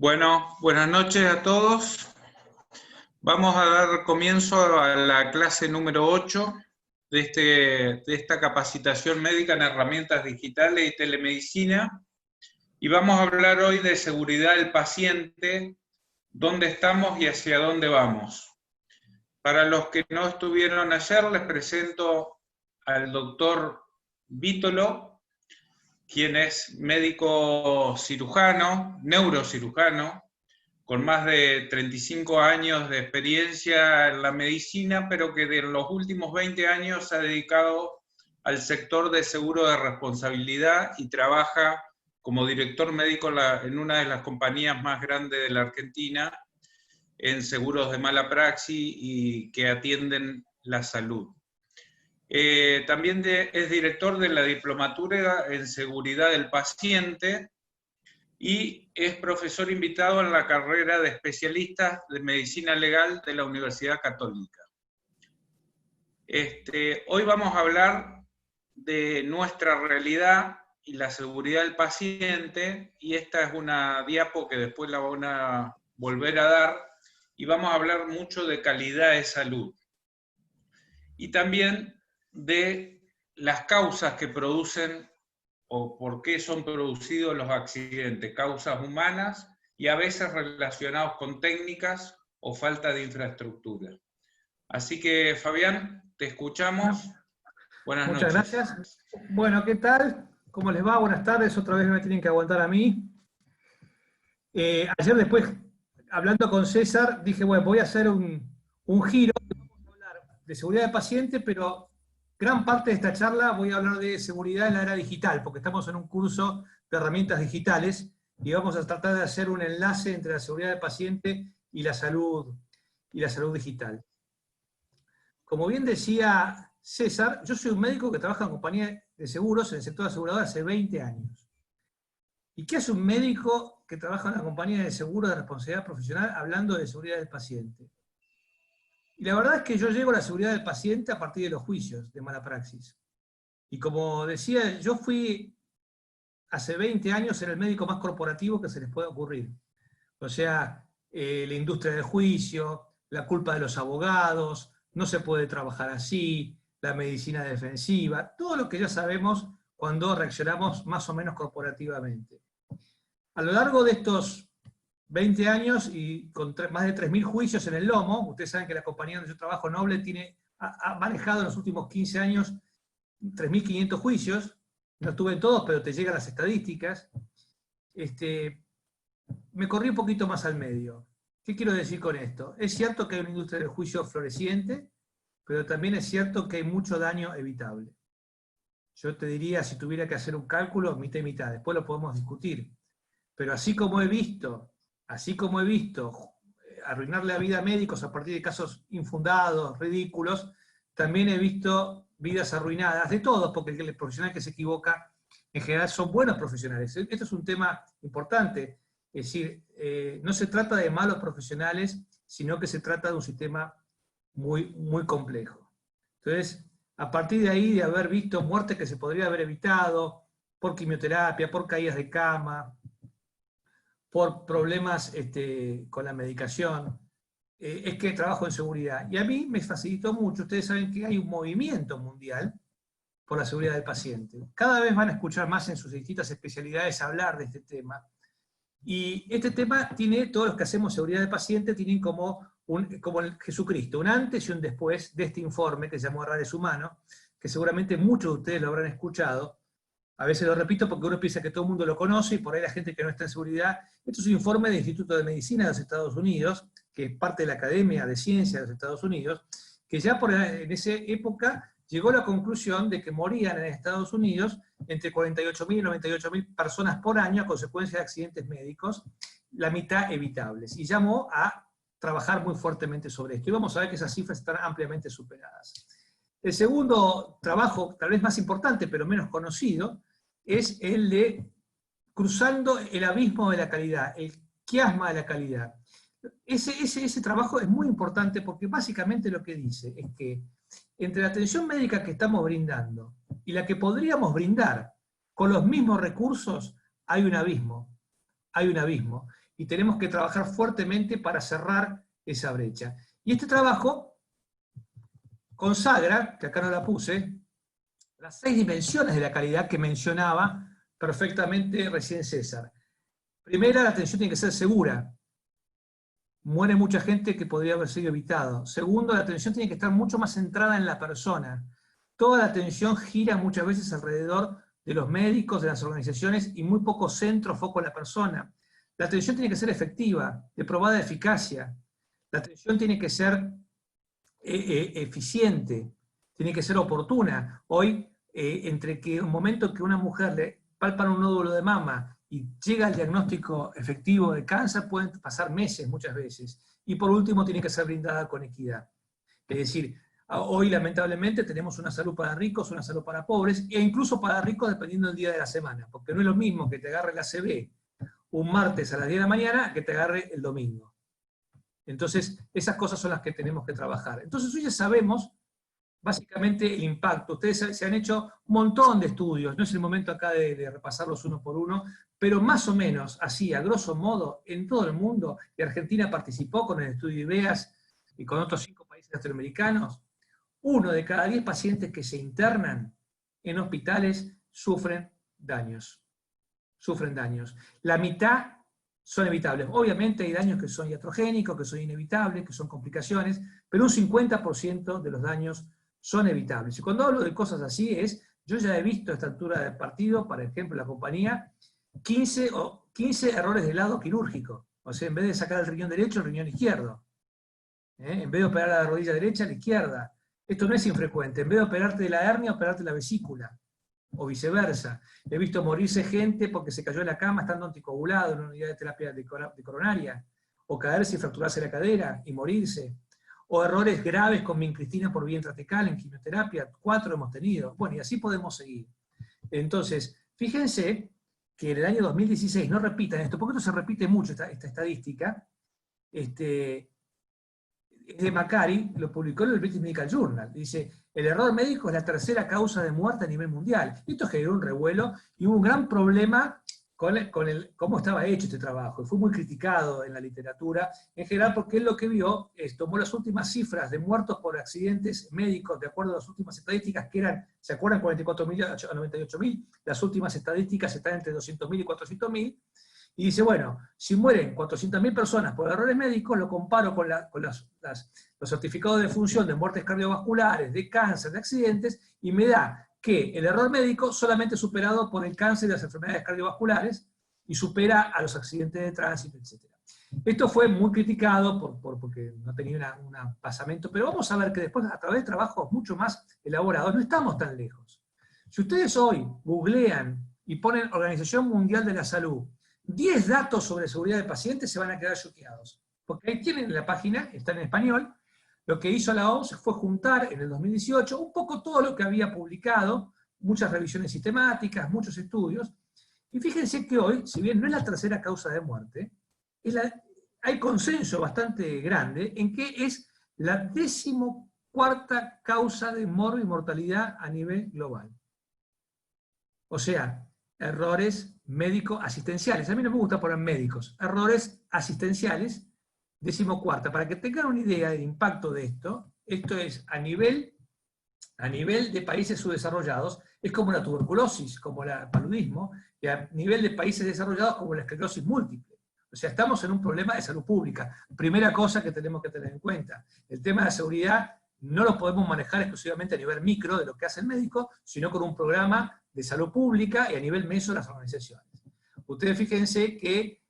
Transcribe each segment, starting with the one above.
Bueno, buenas noches a todos. Vamos a dar comienzo a la clase número 8 de esta capacitación médica en herramientas digitales y telemedicina. Y vamos a hablar hoy de seguridad del paciente, dónde estamos y hacia dónde vamos. Para los que no estuvieron ayer, les presento al doctor Vítolo, quien es médico cirujano, neurocirujano, con más de 35 años de experiencia en la medicina, pero que de los últimos 20 años se ha dedicado al sector de seguro de responsabilidad y trabaja como director médico en una de las compañías más grandes de la Argentina, en seguros de mala praxis y que atienden la salud. También es director de la diplomatura en seguridad del paciente y es profesor invitado en la carrera de especialistas de medicina legal de la Universidad Católica. Hoy vamos a hablar de nuestra realidad y la seguridad del paciente, y esta es una diapo que después la van a volver a dar, y vamos a hablar mucho de calidad de salud. Y también de las causas que producen o por qué son producidos los accidentes, causas humanas y a veces relacionados con técnicas o falta de infraestructura. Así que, Fabián, te escuchamos. Buenas noches. Muchas gracias. Bueno, ¿qué tal? ¿Cómo les va? Buenas tardes. Otra vez me tienen que aguantar a mí. Ayer después, hablando con César, dije, bueno, voy a hacer un giro. Vamos a hablar de seguridad del paciente, pero gran parte de esta charla voy a hablar de seguridad en la era digital, porque estamos en un curso de herramientas digitales y vamos a tratar de hacer un enlace entre la seguridad del paciente y la salud digital. Como bien decía César, yo soy un médico que trabaja en compañía de seguros en el sector asegurador hace 20 años. ¿Y qué hace un médico que trabaja en una compañía de seguros de responsabilidad profesional hablando de seguridad del paciente? Y la verdad es que yo llego a la seguridad del paciente a partir de los juicios de mala praxis. Y como decía, yo fui hace 20 años el médico más corporativo que se les pueda ocurrir. O sea, la industria del juicio, la culpa de los abogados, no se puede trabajar así, la medicina defensiva, todo lo que ya sabemos cuando reaccionamos más o menos corporativamente. A lo largo de estos 20 años y con más de 3.000 juicios en el lomo, ustedes saben que la compañía donde yo trabajo, Noble, ha manejado en los últimos 15 años 3.500 juicios, no estuve en todos, pero te llegan las estadísticas. Me corrí un poquito más al medio. ¿Qué quiero decir con esto? Es cierto que hay una industria del juicio floreciente, pero también es cierto que hay mucho daño evitable. Yo te diría, si tuviera que hacer un cálculo, mitad y mitad, después lo podemos discutir. Pero así como he visto arruinarle la vida a médicos a partir de casos infundados, ridículos, también he visto vidas arruinadas, de todos, porque el profesional que se equivoca, en general son buenos profesionales. Esto es un tema importante, es decir, no se trata de malos profesionales, sino que se trata de un sistema muy, muy complejo. Entonces, a partir de ahí, de haber visto muertes que se podría haber evitado, por quimioterapia, por caídas de cama, por problemas con la medicación, es que trabajo en seguridad. Y a mí me facilitó mucho. Ustedes saben que hay un movimiento mundial por la seguridad del paciente. Cada vez van a escuchar más en sus distintas especialidades hablar de este tema. Y este tema tiene, todos los que hacemos seguridad del paciente, tienen como el Jesucristo, un antes y un después de este informe que se llamó Errores Humanos, que seguramente muchos de ustedes lo habrán escuchado. A veces lo repito porque uno piensa que todo el mundo lo conoce, y por ahí la gente que no está en seguridad. Esto es un informe del Instituto de Medicina de los Estados Unidos, que es parte de la Academia de Ciencias de los Estados Unidos, que ya en esa época llegó a la conclusión de que morían en Estados Unidos entre 48.000 y 98.000 personas por año a consecuencia de accidentes médicos, la mitad evitables, y llamó a trabajar muy fuertemente sobre esto. Y vamos a ver que esas cifras están ampliamente superadas. El segundo trabajo, tal vez más importante, pero menos conocido, es el de cruzando el abismo de la calidad, el quiasma de la calidad. Ese trabajo es muy importante porque básicamente lo que dice es que entre la atención médica que estamos brindando y la que podríamos brindar con los mismos recursos, hay un abismo. y tenemos que trabajar fuertemente para cerrar esa brecha. Y este trabajo consagra, que acá no la puse, las 6 dimensiones de la calidad que mencionaba perfectamente recién César. Primera, la atención tiene que ser segura. Muere mucha gente que podría haber sido evitado. Segundo, la atención tiene que estar mucho más centrada en la persona. Toda la atención gira muchas veces alrededor de los médicos, de las organizaciones, y muy poco centro, foco en la persona. La atención tiene que ser efectiva, de probada eficacia. La atención tiene que ser eficiente, tiene que ser oportuna. Hoy, entre que un momento que una mujer le palpan un nódulo de mama y llega al diagnóstico efectivo de cáncer, pueden pasar meses muchas veces. Y por último, tiene que ser brindada con equidad. Es decir, hoy lamentablemente tenemos una salud para ricos, una salud para pobres, e incluso para ricos dependiendo del día de la semana, porque no es lo mismo que te agarre la ACV un martes a las 10 de la mañana que te agarre el domingo. Entonces, esas cosas son las que tenemos que trabajar. Entonces, hoy ya sabemos básicamente el impacto. Ustedes se han hecho un montón de estudios, no es el momento acá de repasarlos uno por uno, pero más o menos así, a grosso modo, en todo el mundo, y Argentina participó con el estudio IBEAS y con otros 5 países latinoamericanos, 1 de cada 10 pacientes que se internan en hospitales sufren daños. Sufren daños. La mitad son evitables. Obviamente hay daños que son iatrogénicos, que son inevitables, que son complicaciones, pero un 50% de los daños son evitables. Y cuando hablo de cosas así yo ya he visto a esta altura del partido, por ejemplo, la compañía, 15 errores de lado quirúrgico. O sea, en vez de sacar el riñón derecho, el riñón izquierdo. En vez de operar a la rodilla derecha, a la izquierda. Esto no es infrecuente. En vez de operarte de la hernia, operarte la vesícula. O viceversa. He visto morirse gente porque se cayó en la cama estando anticoagulado en una unidad de terapia de coronaria, o caerse y fracturarse la cadera y morirse, o errores graves con vincristina por vía intratecal en quimioterapia, 4 hemos tenido. Bueno, y así podemos seguir. Entonces, fíjense que en el año 2016, no repitan esto, porque esto se repite mucho, esta estadística, es de Macari, lo publicó en el British Medical Journal. Dice, el error médico es la tercera causa de muerte a nivel mundial. Esto generó un revuelo y hubo un gran problema con cómo estaba hecho este trabajo. Y fue muy criticado en la literatura, en general porque él lo que vio tomó las últimas cifras de muertos por accidentes médicos, de acuerdo a las últimas estadísticas, que eran, ¿se acuerdan? 44.000 a 98.000. Las últimas estadísticas están entre 200.000 y 400.000. Y dice, bueno, si mueren 400.000 personas por errores médicos, lo comparo con los certificados de función de muertes cardiovasculares, de cáncer, de accidentes, y me da que el error médico solamente es superado por el cáncer y las enfermedades cardiovasculares, y supera a los accidentes de tránsito, etc. Esto fue muy criticado porque no tenía un pasamento, pero vamos a ver que después, a través de trabajos mucho más elaborados, no estamos tan lejos. Si ustedes hoy googlean y ponen Organización Mundial de la Salud, 10 datos sobre seguridad de pacientes, se van a quedar choqueados. Porque ahí tienen la página, está en español. Lo que hizo la OMS fue juntar en el 2018 un poco todo lo que había publicado, muchas revisiones sistemáticas, muchos estudios. Y fíjense que hoy, si bien no es la tercera causa de muerte, hay consenso bastante grande en que es la 14ª causa de morbo y mortalidad a nivel global. O sea, errores médico-asistenciales. A mí no me gusta poner médicos. Errores asistenciales, 14ª. Para que tengan una idea del impacto de esto es a nivel de países subdesarrollados, es como la tuberculosis, como el paludismo, y a nivel de países desarrollados como la esclerosis múltiple. O sea, estamos en un problema de salud pública. Primera cosa que tenemos que tener en cuenta. El tema de la seguridad no lo podemos manejar exclusivamente a nivel micro de lo que hace el médico, sino con un programa de salud pública y a nivel meso de las organizaciones. Ustedes fíjense que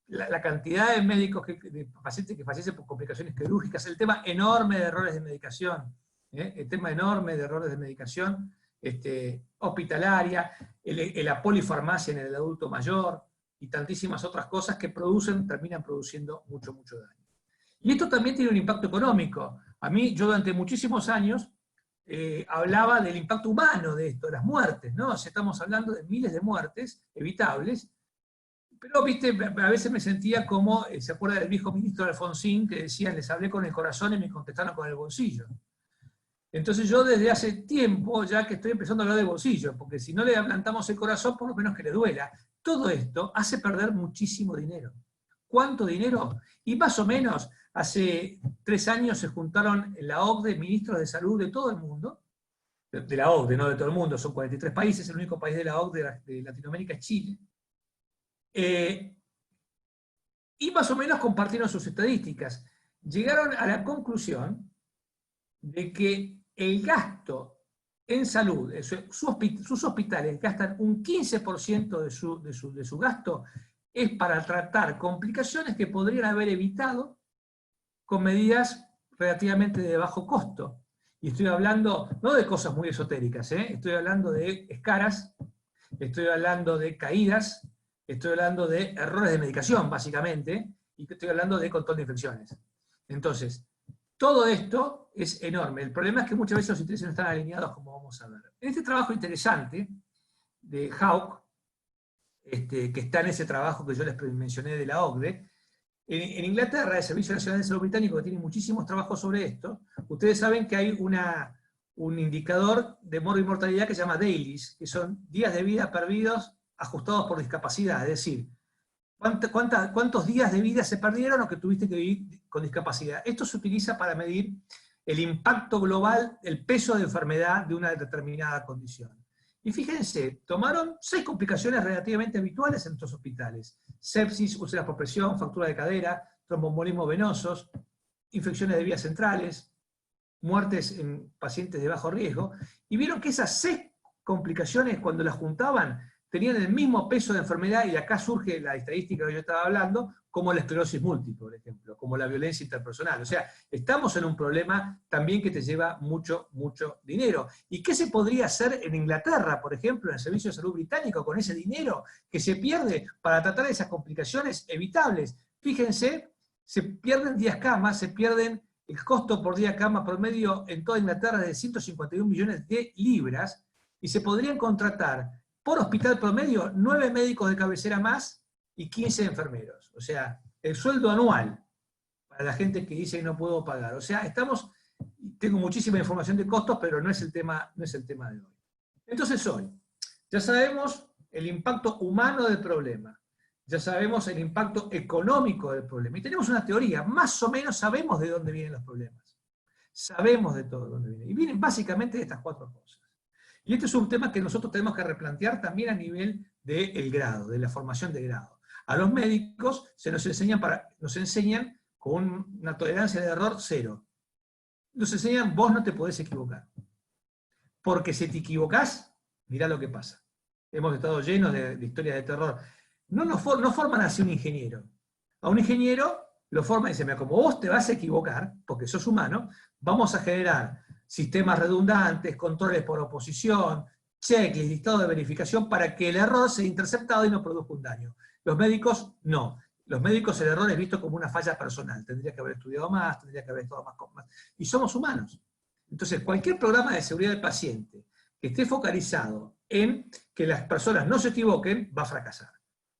la cantidad de médicos, de pacientes que fallecen por complicaciones quirúrgicas, el tema enorme de errores de medicación, hospitalaria, la polifarmacia en el adulto mayor, y tantísimas otras cosas que terminan produciendo mucho daño. Y esto también tiene un impacto económico. A mí, yo durante muchísimos años, hablaba del impacto humano de esto, de las muertes, ¿no? O sea, estamos hablando de miles de muertes evitables, pero, viste, a veces me sentía como, ¿se acuerda del viejo ministro Alfonsín que decía, les hablé con el corazón y me contestaron con el bolsillo? Entonces yo desde hace tiempo ya que estoy empezando a hablar de bolsillo, porque si no le adelantamos el corazón, por lo menos que le duela, Todo esto hace perder muchísimo dinero. ¿Cuánto dinero? Y más o menos, hace 3 años se juntaron en la OCDE ministros de salud de todo el mundo, de la OCDE, no de todo el mundo, son 43 países, el único país de la OCDE de Latinoamérica es Chile. Y más o menos compartieron sus estadísticas. Llegaron a la conclusión de que el gasto en salud, sus hospitales gastan un 15% de su gasto, es para tratar complicaciones que podrían haber evitado con medidas relativamente de bajo costo. Y estoy hablando, no de cosas muy esotéricas, estoy hablando de escaras, estoy hablando de caídas, estoy hablando de errores de medicación, básicamente, y estoy hablando de control de infecciones. Entonces, todo esto es enorme. El problema es que muchas veces los intereses no están alineados, como vamos a ver. En este trabajo interesante de Hauck, que está en ese trabajo que yo les mencioné de la OCDE, en Inglaterra, el Servicio Nacional de Salud Británico, que tiene muchísimos trabajos sobre esto, ustedes saben que hay un indicador de mortalidad que se llama DAILIES, que son días de vida perdidos ajustados por discapacidad, es decir, ¿cuántos días de vida se perdieron o que tuviste que vivir con discapacidad? Esto se utiliza para medir el impacto global, el peso de enfermedad de una determinada condición. Y fíjense, tomaron 6 complicaciones relativamente habituales en nuestros hospitales: sepsis, úlceras por presión, fractura de cadera, tromboembolismos venosos, infecciones de vías centrales, muertes en pacientes de bajo riesgo, y vieron que esas 6 complicaciones, cuando las juntaban, tenían el mismo peso de enfermedad, y acá surge la estadística que yo estaba hablando, como la esclerosis múltiple, por ejemplo, como la violencia interpersonal. O sea, estamos en un problema también que te lleva mucho, mucho dinero. ¿Y qué se podría hacer en Inglaterra, por ejemplo, en el Servicio de Salud Británico, con ese dinero que se pierde para tratar esas complicaciones evitables? Fíjense, se pierden días cama, se pierden el costo por día cama promedio en toda Inglaterra de 151 millones de libras, y se podrían contratar por hospital promedio 9 médicos de cabecera más y 15 enfermeros. O sea, el sueldo anual para la gente que dice que no puedo pagar. O sea, tengo muchísima información de costos, pero no es el tema de hoy. Entonces hoy, ya sabemos el impacto humano del problema, ya sabemos el impacto económico del problema, y tenemos una teoría, más o menos sabemos de dónde vienen los problemas. Sabemos de todo dónde vienen. Y vienen básicamente de estas 4 cosas. Y este es un tema que nosotros tenemos que replantear también a nivel del grado, de la formación de grado. A los médicos nos enseñan con una tolerancia de error 0. Nos enseñan, vos no te podés equivocar. Porque si te equivocás, mirá lo que pasa. Hemos estado llenos de historias de terror. No forman así un ingeniero. A un ingeniero lo forman y dicen, mira, como vos te vas a equivocar, porque sos humano, vamos a generar sistemas redundantes, controles por oposición, checklist, listado de verificación, para que el error sea interceptado y no produzca un daño. Los médicos, no. Los médicos el error es visto como una falla personal. Tendría que haber estudiado más, tendría que haber estado más. Y somos humanos. Entonces, cualquier programa de seguridad del paciente que esté focalizado en que las personas no se equivoquen, va a fracasar.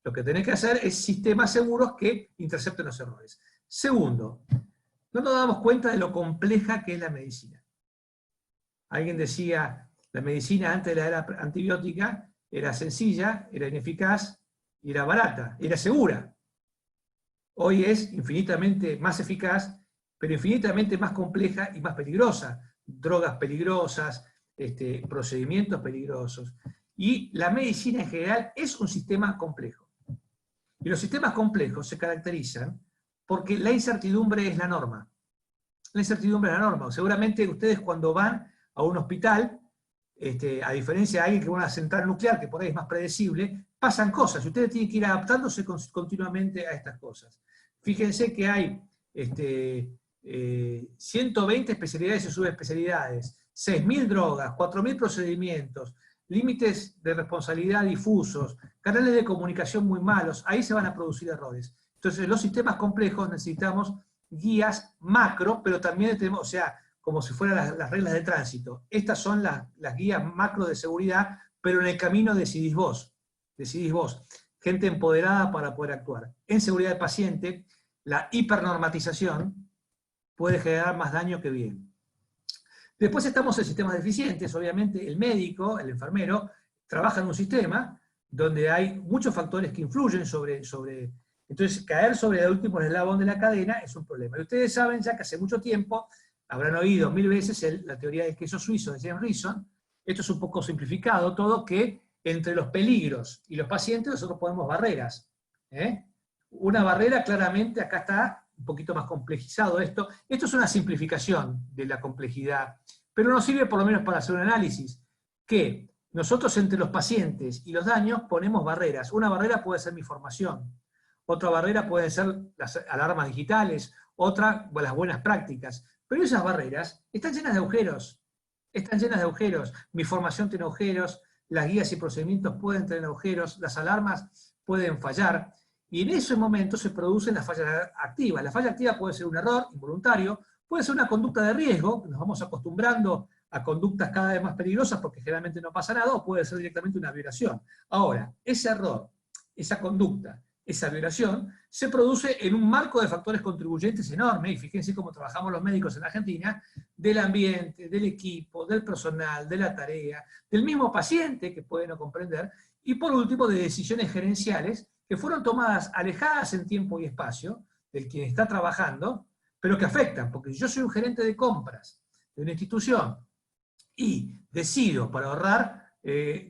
Lo que tenés que hacer es sistemas seguros que intercepten los errores. Segundo, no nos damos cuenta de lo compleja que es la medicina. Alguien decía, la medicina antes de la era antibiótica era sencilla, era ineficaz, y era barata, era segura. Hoy es infinitamente más eficaz, pero infinitamente más compleja y más peligrosa. Drogas peligrosas, procedimientos peligrosos. Y la medicina en general es un sistema complejo. Y los sistemas complejos se caracterizan porque la incertidumbre es la norma. La incertidumbre es la norma. Seguramente ustedes cuando van a un hospital, a diferencia de alguien que va a una central nuclear, que por ahí es más predecible, pasan cosas, y ustedes tienen que ir adaptándose continuamente a estas cosas. Fíjense que hay 120 especialidades y subespecialidades, 6.000 drogas, 4.000 procedimientos, límites de responsabilidad difusos, canales de comunicación muy malos, ahí se van a producir errores. Entonces, los sistemas complejos necesitamos guías macro, pero también tenemos, o sea, como si fueran las reglas de tránsito. Estas son las guías macro de seguridad, pero en el camino decidís vos. Gente empoderada para poder actuar. En seguridad del paciente, la hipernormatización puede generar más daño que bien. Después estamos en sistemas deficientes, obviamente el médico, el enfermero, trabaja en un sistema, donde hay muchos factores que influyen entonces caer sobre el último eslabón de la cadena es un problema. Y ustedes saben ya que hace mucho tiempo, habrán oído 1000 veces la teoría del queso suizo de James Rison. Esto es un poco simplificado todo, que entre los peligros y los pacientes nosotros ponemos barreras. Una barrera claramente, acá está un poquito más complejizado esto. Esto es una simplificación de la complejidad, pero nos sirve por lo menos para hacer un análisis, que nosotros entre los pacientes y los daños ponemos barreras. Una barrera puede ser mi formación, otra barrera pueden ser las alarmas digitales, otra las buenas prácticas, pero esas barreras están llenas de agujeros, mi formación tiene agujeros, las guías y procedimientos pueden tener agujeros, las alarmas pueden fallar, y en ese momento se producen las fallas activas. La falla activa puede ser un error involuntario, puede ser una conducta de riesgo, nos vamos acostumbrando a conductas cada vez más peligrosas porque generalmente no pasa nada, o puede ser directamente una violación. Ahora, ese error, esa conducta, esa violación, se produce en un marco de factores contribuyentes enorme, y fíjense cómo trabajamos los médicos en Argentina, del ambiente, del equipo, del personal, de la tarea, del mismo paciente, que puede no comprender, y por último de decisiones gerenciales que fueron tomadas alejadas en tiempo y espacio del quien está trabajando, pero que afectan, porque si yo soy un gerente de compras de una institución y decido, para ahorrar,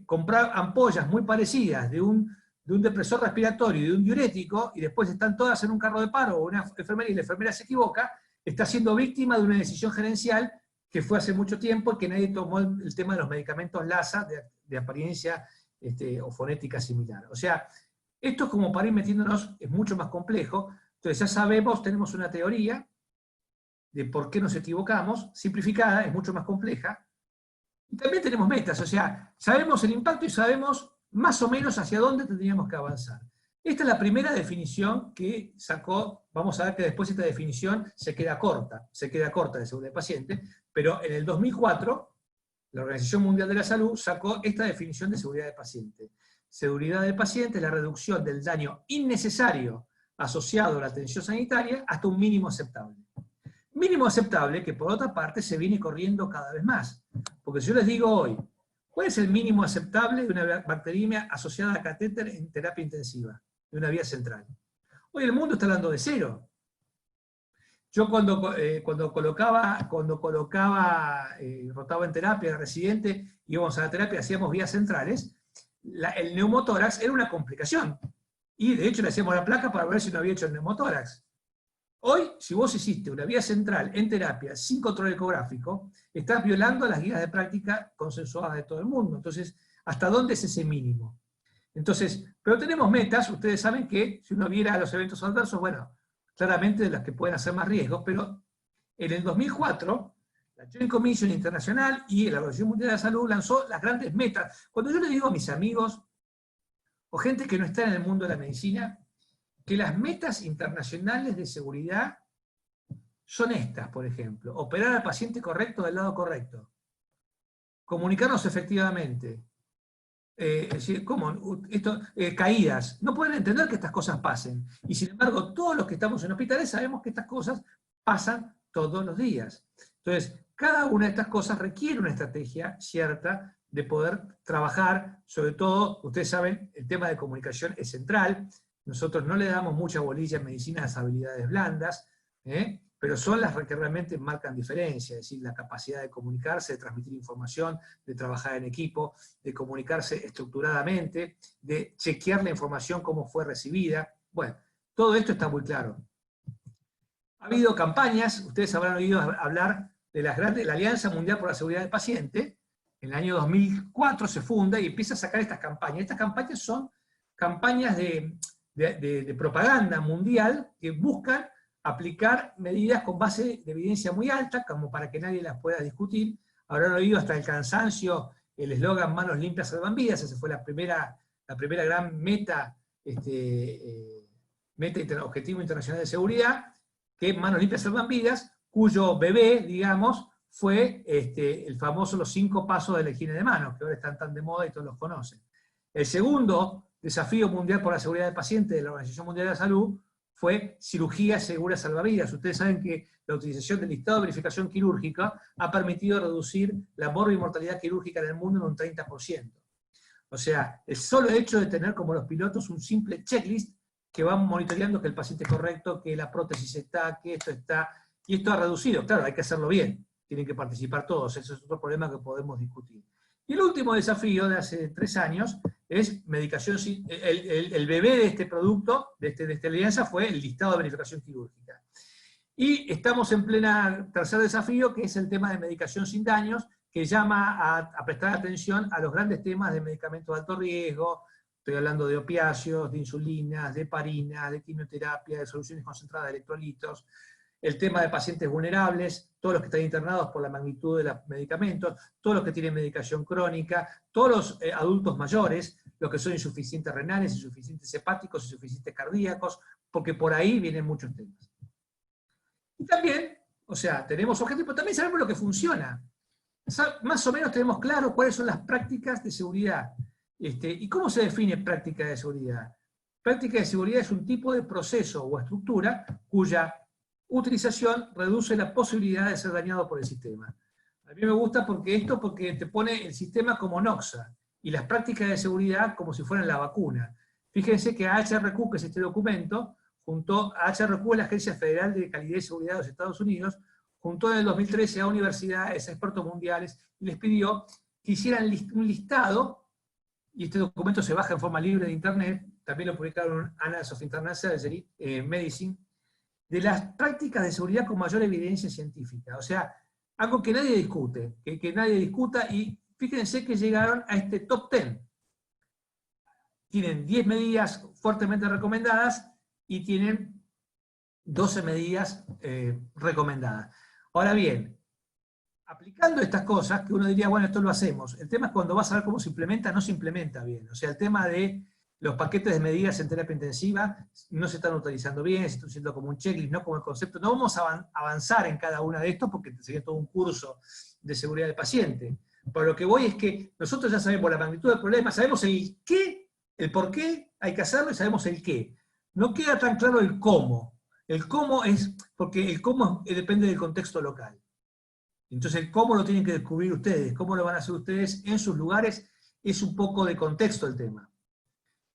comprar ampollas muy parecidas de un depresor respiratorio y de un diurético, y después están todas en un carro de paro o una enfermera y la enfermera se equivoca, está siendo víctima de una decisión gerencial que fue hace mucho tiempo y que nadie tomó el tema de los medicamentos LASA de apariencia o fonética similar. O sea, esto es como para ir metiéndonos, es mucho más complejo. Entonces ya sabemos, tenemos una teoría de por qué nos equivocamos, simplificada, es mucho más compleja, y también tenemos metas, o sea, sabemos el impacto y sabemos más o menos hacia dónde tendríamos que avanzar. Esta es la primera definición que sacó, vamos a ver que después esta definición se queda corta de seguridad del paciente, pero en el 2004, la Organización Mundial de la Salud sacó esta definición de seguridad del paciente. Seguridad del paciente es la reducción del daño innecesario asociado a la atención sanitaria hasta un mínimo aceptable. Mínimo aceptable que por otra parte se viene corriendo cada vez más. Porque si yo les digo hoy, ¿cuál es el mínimo aceptable de una bacteriemia asociada a catéter en terapia intensiva, de una vía central? Hoy el mundo está hablando de 0. Yo cuando rotaba en terapia de residente, íbamos a la terapia, hacíamos vías centrales, el neumotórax era una complicación. Y de hecho le hacíamos la placa para ver si no había hecho el neumotórax. Hoy, si vos hiciste una vía central en terapia sin control ecográfico, estás violando las guías de práctica consensuadas de todo el mundo. Entonces, ¿hasta dónde es ese mínimo? Entonces, pero tenemos metas, ustedes saben que si uno viera los eventos adversos, bueno, claramente de las que pueden hacer más riesgos, pero en el 2004, la Joint Commission Internacional y la Organización Mundial de la Salud lanzó las grandes metas. Cuando yo le digo a mis amigos, o gente que no está en el mundo de la medicina, que las metas internacionales de seguridad son estas, por ejemplo: operar al paciente correcto del lado correcto, comunicarnos efectivamente, caídas. No pueden entender que estas cosas pasen. Y sin embargo, todos los que estamos en hospitales sabemos que estas cosas pasan todos los días. Entonces, cada una de estas cosas requiere una estrategia cierta de poder trabajar, sobre todo, ustedes saben, el tema de comunicación es central. Nosotros no le damos mucha bolilla en medicina a las habilidades blandas, pero son las que realmente marcan diferencia, es decir, la capacidad de comunicarse, de transmitir información, de trabajar en equipo, de comunicarse estructuradamente, de chequear la información cómo fue recibida. Bueno, todo esto está muy claro. Ha habido campañas, ustedes habrán oído hablar de la Alianza Mundial por la Seguridad del Paciente. En el año 2004 se funda y empieza a sacar estas campañas. Estas campañas son campañas de propaganda mundial que buscan aplicar medidas con base de evidencia muy alta, como para que nadie las pueda discutir. Habrán oído hasta el cansancio el eslogan "manos limpias salvan vidas". Esa fue la primera gran meta, objetivo internacional de seguridad, que manos limpias salvan vidas, cuyo bebé, digamos, fue el famoso los 5 pasos de la higiene de manos, que ahora están tan de moda y todos los conocen. El segundo desafío mundial por la seguridad del paciente de la Organización Mundial de la Salud fue cirugía segura salvavidas. Ustedes saben que la utilización del listado de verificación quirúrgica ha permitido reducir la morbimortalidad quirúrgica en el mundo en un 30%. O sea, el solo hecho de tener como los pilotos un simple checklist que van monitoreando que el paciente es correcto, que la prótesis está, que esto está, y esto ha reducido. Claro, hay que hacerlo bien, tienen que participar todos, eso es otro problema que podemos discutir. Y el último desafío de hace 3 años es medicación, el bebé de este producto, de esta alianza, fue el listado de verificación quirúrgica. Y estamos en plena tercer desafío, que es el tema de medicación sin daños, que llama a prestar atención a los grandes temas de medicamentos de alto riesgo. Estoy hablando de opiáceos, de insulinas, de heparinas, de quimioterapia, de soluciones concentradas de electrolitos, el tema de pacientes vulnerables, todos los que están internados por la magnitud de los medicamentos, todos los que tienen medicación crónica, todos los adultos mayores, los que son insuficientes renales, insuficientes hepáticos, insuficientes cardíacos, porque por ahí vienen muchos temas. Y también, o sea, tenemos objetivos, pero también sabemos lo que funciona. Más o menos tenemos claro cuáles son las prácticas de seguridad. ¿Y cómo se define práctica de seguridad? Práctica de seguridad es un tipo de proceso o estructura cuya utilización reduce la posibilidad de ser dañado por el sistema. A mí me gusta porque te pone el sistema como NOXA, y las prácticas de seguridad como si fueran la vacuna. Fíjense que AHRQ, que es este documento, junto a AHRQ, la Agencia Federal de Calidad y Seguridad de los Estados Unidos, juntó en el 2013 a universidades, a expertos mundiales, y les pidió que hicieran un listado, y este documento se baja en forma libre de internet, también lo publicaron en Annals of International Medicine, de las prácticas de seguridad con mayor evidencia científica. O sea, algo que nadie discute, que nadie discuta, y fíjense que llegaron a este top 10. Tienen 10 medidas fuertemente recomendadas y tienen 12 medidas recomendadas. Ahora bien, aplicando estas cosas, que uno diría, bueno, esto lo hacemos, el tema es cuando vas a ver cómo se implementa, no se implementa bien. O sea, el tema de los paquetes de medidas en terapia intensiva no se están utilizando bien, se está haciendo como un checklist, no como el concepto. No vamos a avanzar en cada uno de estos porque sería todo un curso de seguridad del paciente. Pero lo que voy es que nosotros ya sabemos la magnitud del problema, sabemos el qué, el por qué hay que hacerlo y sabemos el qué. No queda tan claro el cómo. El cómo es, porque el cómo depende del contexto local. Entonces el cómo lo tienen que descubrir ustedes, cómo lo van a hacer ustedes en sus lugares, es un poco de contexto el tema.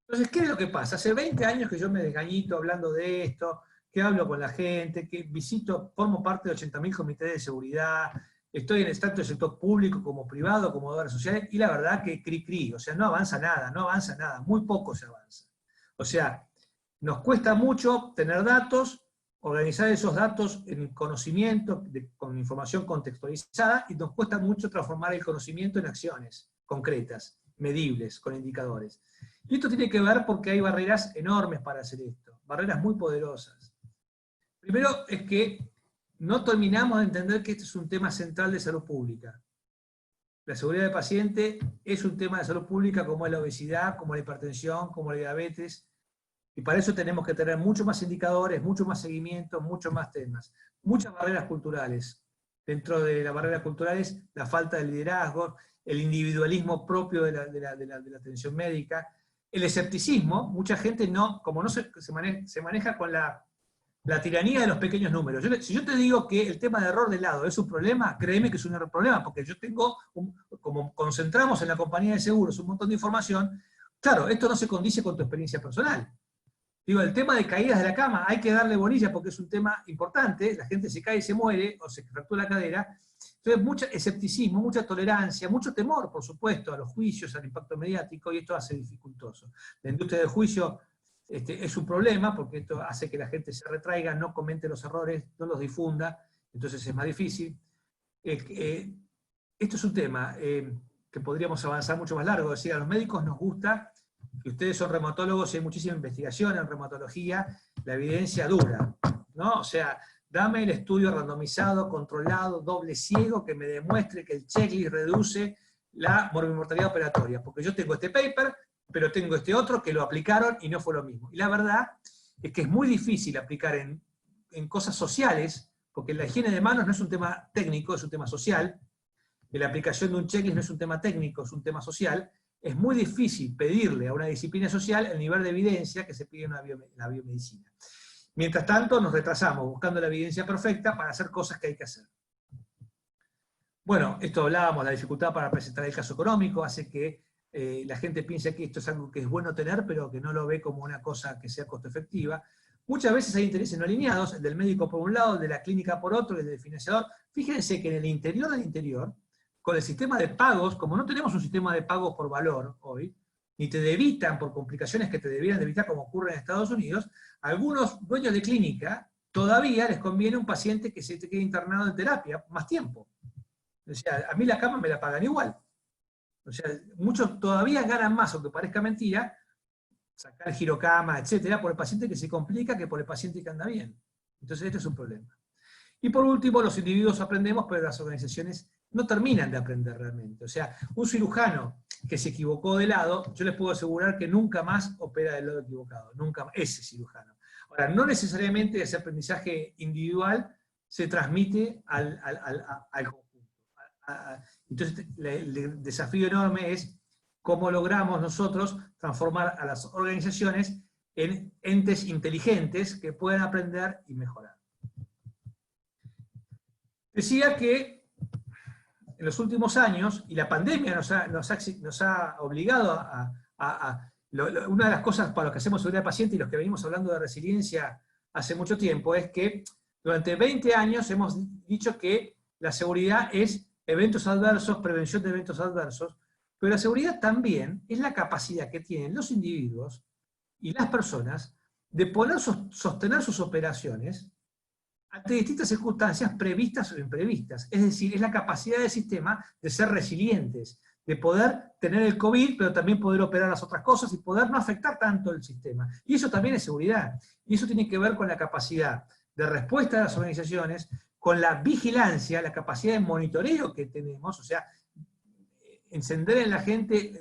Entonces, ¿qué es lo que pasa? Hace 20 años que yo me desgañito hablando de esto, que hablo con la gente, que visito, formo parte de 80.000 comités de seguridad, estoy en tanto el sector público como privado, como de obras sociales, y la verdad que cri, o sea, no avanza nada, muy poco se avanza. O sea, nos cuesta mucho tener datos, organizar esos datos en conocimiento, con información contextualizada, y nos cuesta mucho transformar el conocimiento en acciones concretas, medibles, con indicadores. Y esto tiene que ver porque hay barreras enormes para hacer esto, barreras muy poderosas. Primero es que no terminamos de entender que este es un tema central de salud pública. La seguridad del paciente es un tema de salud pública como es la obesidad, como la hipertensión, como la diabetes, y para eso tenemos que tener mucho más indicadores, mucho más seguimiento, muchos más temas. Muchas barreras culturales. Dentro de las barreras culturales, la falta de liderazgo, el individualismo propio de la atención médica, el escepticismo, mucha gente como no se maneja con la tiranía de los pequeños números. Si yo te digo que el tema de error de lado es un problema, créeme que es un problema, porque yo tengo, como concentramos en la compañía de seguros un montón de información, claro, esto no se condice con tu experiencia personal. Digo, el tema de caídas de la cama, hay que darle bolilla porque es un tema importante, la gente se cae y se muere, o se fractura la cadera. Entonces, mucho escepticismo, mucha tolerancia, mucho temor, por supuesto, a los juicios, al impacto mediático, y esto hace dificultoso. La industria del juicio es un problema, porque esto hace que la gente se retraiga, no comente los errores, no los difunda, entonces es más difícil. Esto es un tema que podríamos avanzar mucho más largo. Es decir, a los médicos nos gusta, que ustedes son reumatólogos y hay muchísima investigación en reumatología, la evidencia dura, ¿no? O sea, dame el estudio randomizado, controlado, doble ciego, que me demuestre que el checklist reduce la morbimortalidad operatoria, porque yo tengo este paper, pero tengo este otro que lo aplicaron y no fue lo mismo. Y la verdad es que es muy difícil aplicar en cosas sociales, porque la higiene de manos no es un tema técnico, es un tema social, y la aplicación de un checklist no es un tema técnico, es un tema social. Es muy difícil pedirle a una disciplina social el nivel de evidencia que se pide en la biomedicina. Mientras tanto, nos retrasamos buscando la evidencia perfecta para hacer cosas que hay que hacer. Bueno, esto hablábamos, la dificultad para presentar el caso económico hace que la gente piensa que esto es algo que es bueno tener, pero que no lo ve como una cosa que sea costo efectiva. Muchas veces hay intereses no alineados, el del médico por un lado, el de la clínica por otro, el del financiador. Fíjense que en el interior del interior, con el sistema de pagos, como no tenemos un sistema de pagos por valor hoy, ni te debitan por complicaciones que te debieran debitar como ocurre en Estados Unidos, a algunos dueños de clínica todavía les conviene un paciente que se quede internado en terapia más tiempo. O sea, a mí la cama me la pagan igual. O sea, muchos todavía ganan más, aunque parezca mentira, sacar girocama, etcétera, por el paciente que se complica que por el paciente que anda bien. Entonces este es un problema. Y por último, los individuos aprendemos, pero las organizaciones no terminan de aprender realmente. O sea, un cirujano que se equivocó de lado, yo les puedo asegurar que nunca más opera del lado equivocado, nunca más, ese cirujano. Ahora, no necesariamente ese aprendizaje individual se transmite al conjunto. Entonces, el desafío enorme es cómo logramos nosotros transformar a las organizaciones en entes inteligentes que puedan aprender y mejorar. Decía que en los últimos años, y la pandemia nos ha obligado una de las cosas para los que hacemos seguridad de paciente y los que venimos hablando de resiliencia hace mucho tiempo, es que durante 20 años hemos dicho que la seguridad es eventos adversos, prevención de eventos adversos, pero la seguridad también es la capacidad que tienen los individuos y las personas de poder sostener sus operaciones ante distintas circunstancias previstas o imprevistas. Es decir, es la capacidad del sistema de ser resilientes, de poder tener el COVID, pero también poder operar las otras cosas y poder no afectar tanto el sistema. Y eso también es seguridad. Y eso tiene que ver con la capacidad de respuesta de las organizaciones, con la vigilancia, la capacidad de monitoreo que tenemos, o sea, encender en la gente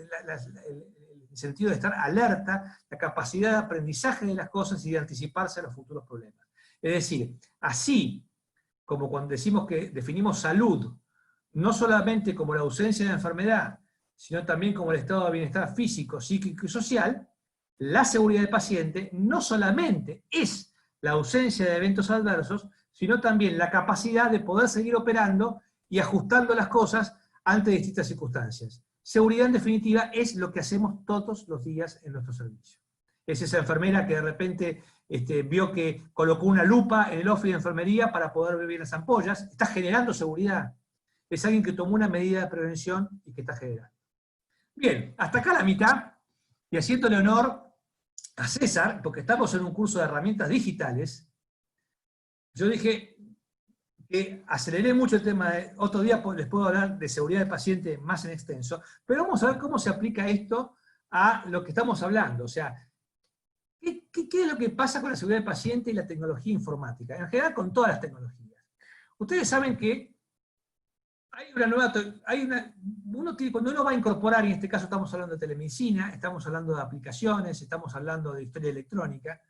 el sentido de estar alerta, la capacidad de aprendizaje de las cosas y de anticiparse a los futuros problemas. Es decir, así como cuando decimos que definimos salud, no solamente como la ausencia de la enfermedad, sino también como el estado de bienestar físico, psíquico y social, la seguridad del paciente no solamente es la ausencia de eventos adversos, sino también la capacidad de poder seguir operando y ajustando las cosas ante distintas circunstancias. Seguridad, en definitiva, es lo que hacemos todos los días en nuestro servicio. Es esa enfermera que de repente vio que colocó una lupa en el office de enfermería para poder ver bien las ampollas, está generando seguridad. Es alguien que tomó una medida de prevención y que está generando. Bien, hasta acá la mitad, y haciéndole honor a César, porque estamos en un curso de herramientas digitales, yo dije que aceleré mucho el tema, otro día les puedo hablar de seguridad del paciente más en extenso, pero vamos a ver cómo se aplica esto a lo que estamos hablando. O sea, ¿qué es lo que pasa con la seguridad del paciente y la tecnología informática? En general con todas las tecnologías. Ustedes saben que cuando uno va a incorporar, y en este caso estamos hablando de telemedicina, estamos hablando de aplicaciones, estamos hablando de historia electrónica,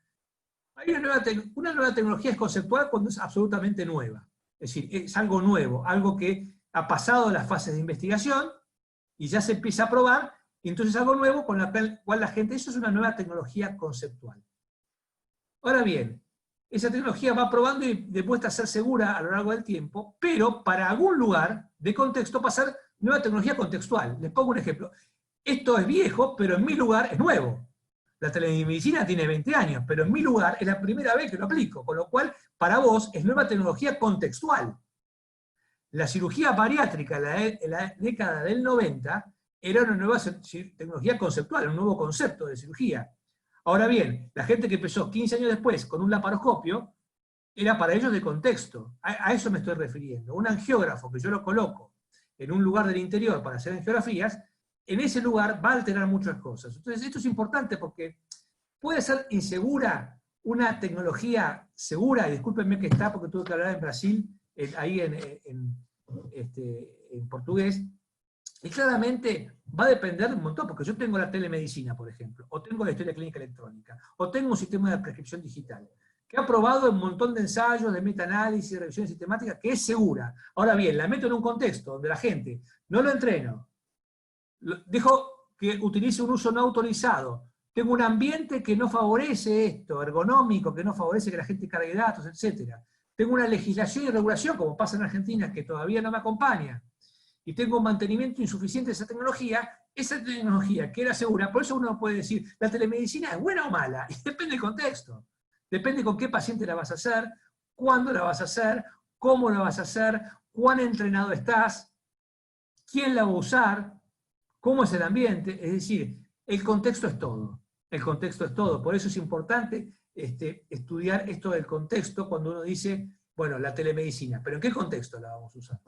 hay una nueva tecnología es conceptual cuando es absolutamente nueva. Es decir, es algo nuevo, algo que ha pasado las fases de investigación y ya se empieza a probar, y entonces algo nuevo con la cual la gente, eso es una nueva tecnología conceptual. Ahora bien, esa tecnología va probando y demuestra ser segura a lo largo del tiempo, pero para algún lugar de contexto va a ser nueva tecnología contextual. Les pongo un ejemplo. Esto es viejo, pero en mi lugar es nuevo. La telemedicina tiene 20 años, pero en mi lugar es la primera vez que lo aplico, con lo cual para vos es nueva tecnología contextual. La cirugía bariátrica en la década del 90 era una nueva tecnología conceptual, un nuevo concepto de cirugía. Ahora bien, la gente que empezó 15 años después con un laparoscopio, era para ellos de contexto. A eso me estoy refiriendo. Un angiógrafo que yo lo coloco en un lugar del interior para hacer angiografías, en ese lugar va a alterar muchas cosas. Entonces esto es importante porque puede ser insegura una tecnología segura, y discúlpenme que está porque tuve que hablar en Brasil, ahí en portugués, y claramente va a depender de un montón, porque yo tengo la telemedicina, por ejemplo, o tengo la historia clínica electrónica, o tengo un sistema de prescripción digital, que ha probado un montón de ensayos, de metaanálisis, de revisión sistemática, que es segura. Ahora bien, la meto en un contexto donde la gente no lo entreno, dejo que utilice un uso no autorizado, tengo un ambiente que no favorece esto, ergonómico, que no favorece que la gente cargue datos, etc. Tengo una legislación y regulación, como pasa en Argentina, que todavía no me acompaña, y tengo un mantenimiento insuficiente de esa tecnología, esa tecnología que era segura, por eso uno puede decir, ¿la telemedicina es buena o mala? Y depende del contexto. Depende con qué paciente la vas a hacer, cuándo la vas a hacer, cómo la vas a hacer, cuán entrenado estás, quién la va a usar, cómo es el ambiente. Es decir, el contexto es todo. El contexto es todo. Por eso es importante estudiar esto del contexto cuando uno dice, bueno, la telemedicina, pero ¿en qué contexto la vamos a usar?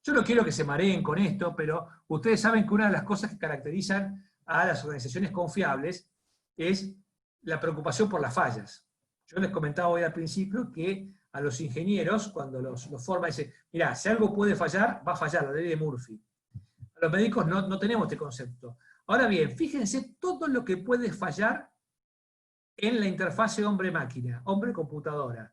Yo no quiero que se mareen con esto, pero ustedes saben que una de las cosas que caracterizan a las organizaciones confiables es la preocupación por las fallas. Yo les comentaba hoy al principio que a los ingenieros, cuando los forma, dicen, mirá, si algo puede fallar, va a fallar, la ley de Murphy. A los médicos no tenemos este concepto. Ahora bien, fíjense todo lo que puede fallar en la interfase hombre-máquina, hombre-computadora.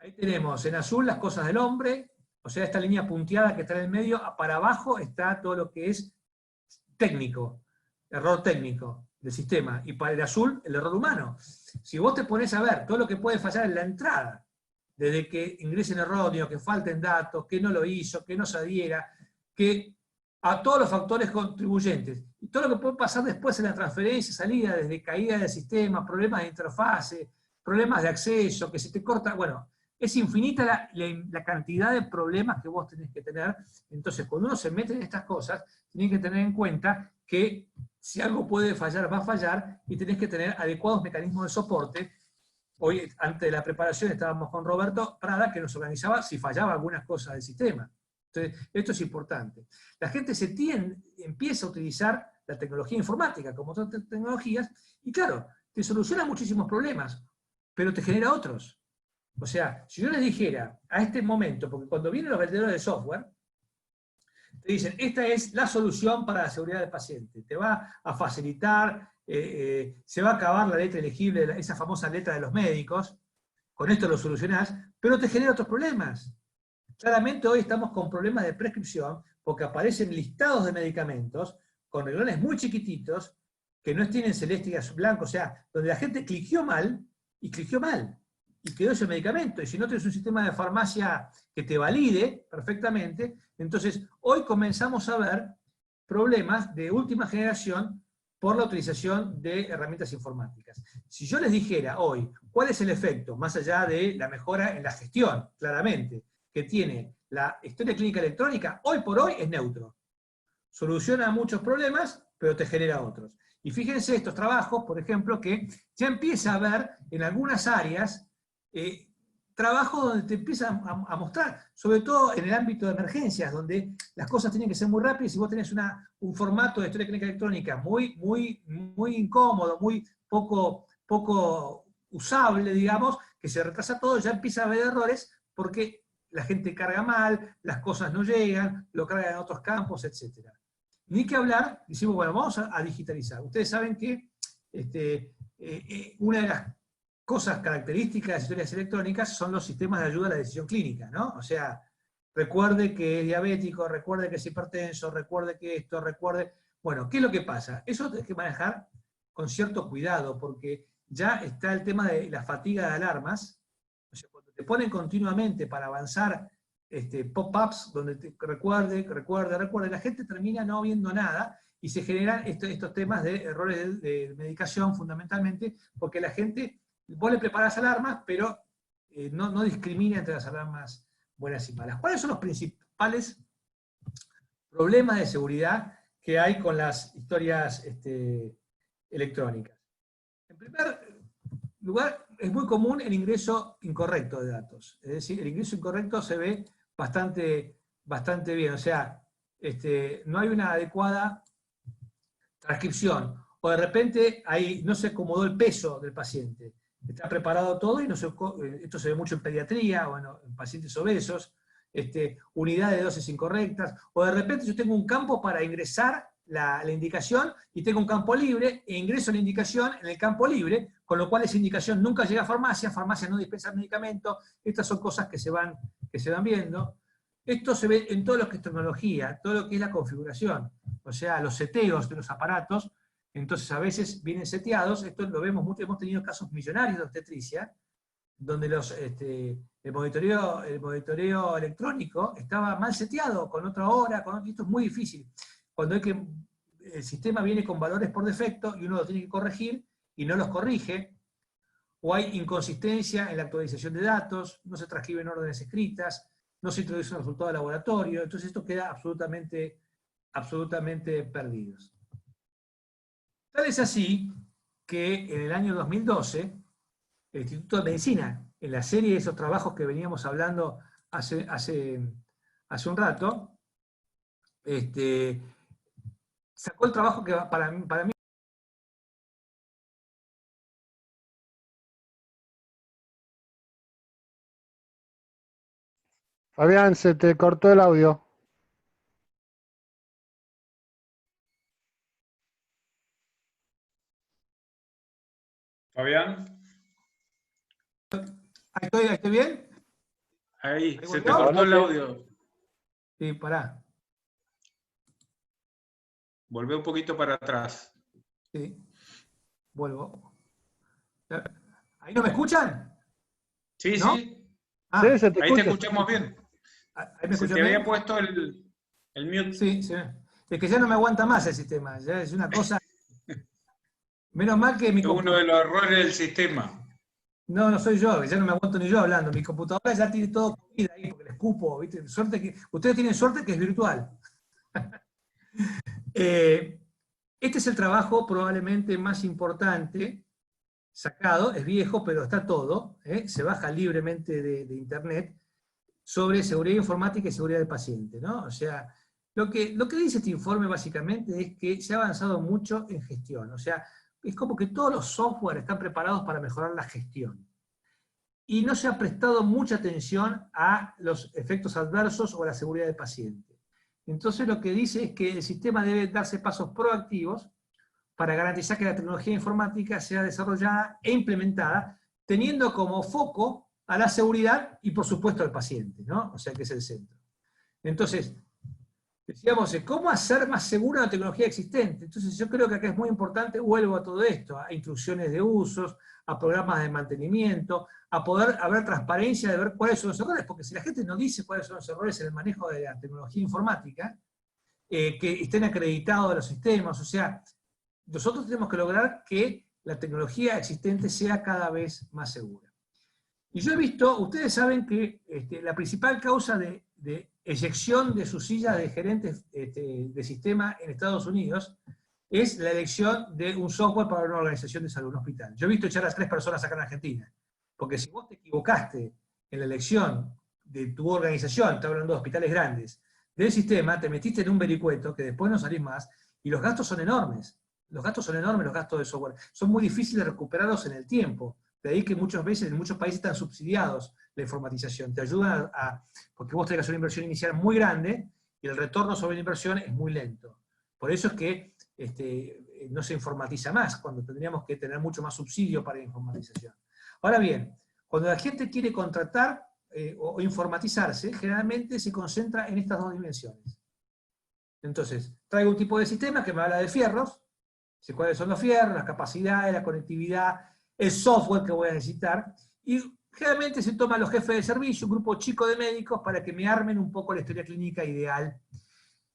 Ahí tenemos en azul las cosas del hombre, o sea, esta línea punteada que está en el medio, para abajo está todo lo que es técnico, error técnico del sistema, y para el azul, el error humano. Si vos te pones a ver todo lo que puede fallar en la entrada, desde que ingresen erróneo, que falten datos, que no lo hizo, que no se adhiera, que a todos los factores contribuyentes, y todo lo que puede pasar después en la transferencia, salida, desde caída del sistema, problemas de interfase, problemas de acceso, que se te corta, bueno, es infinita la cantidad de problemas que vos tenés que tener. Entonces, cuando uno se mete en estas cosas, tenés que tener en cuenta que si algo puede fallar, va a fallar, y tenés que tener adecuados mecanismos de soporte. Hoy, antes de la preparación, estábamos con Roberto Prada, que nos organizaba si fallaba algunas cosas del sistema. Entonces, esto es importante. La gente empieza a utilizar la tecnología informática, como otras tecnologías, y claro, te soluciona muchísimos problemas, pero te genera otros. O sea, si yo les dijera a este momento, porque cuando vienen los vendedores de software, te dicen, esta es la solución para la seguridad del paciente, te va a facilitar, se va a acabar la letra elegible, esa famosa letra de los médicos, con esto lo solucionás, pero te genera otros problemas. Claramente hoy estamos con problemas de prescripción, porque aparecen listados de medicamentos con renglones muy chiquititos, que no tienen celeste y azul blanco, o sea, donde la gente cliqueó mal, y quedó ese medicamento, y si no tienes un sistema de farmacia que te valide perfectamente, entonces hoy comenzamos a ver problemas de última generación por la utilización de herramientas informáticas. Si yo les dijera hoy, ¿cuál es el efecto, más allá de la mejora en la gestión, claramente, que tiene la historia clínica electrónica? Hoy por hoy es neutro. Soluciona muchos problemas, pero te genera otros. Y fíjense estos trabajos, por ejemplo, que ya empieza a ver en algunas áreas trabajos donde te empiezan a mostrar, sobre todo en el ámbito de emergencias, donde las cosas tienen que ser muy rápidas, y si vos tenés un formato de historia clínica electrónica muy incómodo, muy poco usable, digamos, que se retrasa todo, ya empieza a haber errores, porque la gente carga mal, las cosas no llegan, lo cargan en otros campos, etc. Ni que hablar, decimos, bueno, vamos a digitalizar. Ustedes saben que una de las cosas características de las historias electrónicas son los sistemas de ayuda a la decisión clínica, ¿no? O sea, recuerde que es diabético, recuerde que es hipertenso, recuerde que esto, recuerde... Bueno, ¿qué es lo que pasa? Eso hay que manejar con cierto cuidado, porque ya está el tema de la fatiga de alarmas. O sea, cuando te ponen continuamente para avanzar pop-ups donde te recuerde, la gente termina no viendo nada, y se generan estos temas de errores de medicación fundamentalmente, porque la gente, vos le preparás alarmas, pero no discrimina entre las alarmas buenas y malas. ¿Cuáles son los principales problemas de seguridad que hay con las historias electrónicas? En primer lugar, es muy común el ingreso incorrecto de datos. Es decir, el ingreso incorrecto se ve bastante bien. O sea, no hay una adecuada transcripción. O de repente no se acomodó el peso del paciente. Está preparado todo y esto se ve mucho en pediatría, bueno, en pacientes obesos, unidades de dosis incorrectas. O de repente yo tengo un campo para ingresar la indicación y tengo un campo libre, e ingreso la indicación en el campo libre, con lo cual esa indicación nunca llega a farmacia no dispensa medicamento. Estas son cosas que se van viendo. Esto se ve en todo lo que es tecnología, todo lo que es la configuración, o sea, los seteos de los aparatos. Entonces a veces vienen seteados, esto lo vemos mucho, hemos tenido casos millonarios de obstetricia, donde el monitoreo electrónico estaba mal seteado, con otra hora, esto es muy difícil. Cuando hay que el sistema viene con valores por defecto y uno los tiene que corregir y no los corrige, o hay inconsistencia en la actualización de datos, no se transcriben órdenes escritas, no se introduce un resultado de laboratorio, entonces esto queda absolutamente perdidos. Tal es así que en el año 2012, el Instituto de Medicina, en la serie de esos trabajos que veníamos hablando hace un rato, sacó el trabajo que para mí. Fabián, se te cortó el audio. Fabián. ¿Ahí estoy bien? Ahí, se te cortó el audio. Sí, pará. Volvé un poquito para atrás. Sí, vuelvo. ¿Ahí no me escuchan? Sí, ¿No? sí. Ah, Sí, se te Ahí escucha. te escuchamos bien. ¿ahí me Se escuchan te había bien? puesto el mute. Sí, sí. Es que ya no me aguanta más el sistema. Ya es una cosa. Menos mal que mi Es uno computadora. de los errores del sistema. No soy yo, que ya no me aguanto ni yo hablando. Mi computadora ya tiene todo comida ahí, porque le escupo, ¿viste? Ustedes tienen suerte que es virtual. Este es el trabajo probablemente más importante sacado, es viejo, pero está todo, se baja libremente de internet, sobre seguridad informática y seguridad del paciente, ¿no? O sea, lo que dice este informe básicamente es que se ha avanzado mucho en gestión, o sea, es como que todos los software están preparados para mejorar la gestión. Y no se ha prestado mucha atención a los efectos adversos o a la seguridad del paciente. Entonces lo que dice es que el sistema debe darse pasos proactivos para garantizar que la tecnología informática sea desarrollada e implementada, teniendo como foco a la seguridad y por supuesto al paciente, ¿no? O sea, que es el centro. Entonces, decíamos, ¿cómo hacer más segura la tecnología existente? Entonces yo creo que acá es muy importante, vuelvo a todo esto, a instrucciones de usos, a programas de mantenimiento, a poder haber transparencia de ver cuáles son los errores, porque si la gente no dice cuáles son los errores en el manejo de la tecnología informática, que estén acreditados los sistemas, o sea, nosotros tenemos que lograr que la tecnología existente sea cada vez más segura. Y yo he visto, ustedes saben que la principal causa de eyección de su silla de gerentes de sistema en Estados Unidos es la elección de un software para una organización de salud, un hospital. Yo he visto echar a 3 personas acá en Argentina, porque si vos te equivocaste en la elección de tu organización, estoy hablando de hospitales grandes, del sistema, te metiste en un vericueto que después no salís más, y los gastos son enormes. Los gastos son enormes, los gastos de software. Son muy difíciles de recuperarlos en el tiempo. De ahí que muchas veces en muchos países están subsidiados la informatización. Te ayudan porque vos tenés una inversión inicial muy grande y el retorno sobre la inversión es muy lento. Por eso es que no se informatiza más, cuando tendríamos que tener mucho más subsidio para la informatización. Ahora bien, cuando la gente quiere contratar o informatizarse, generalmente se concentra en estas dos dimensiones. Entonces, traigo un tipo de sistema que me habla de fierros, sé cuáles son los fierros, las capacidades, la conectividad, el software que voy a necesitar, y generalmente se toman los jefes de servicio, un grupo chico de médicos, para que me armen un poco la historia clínica ideal.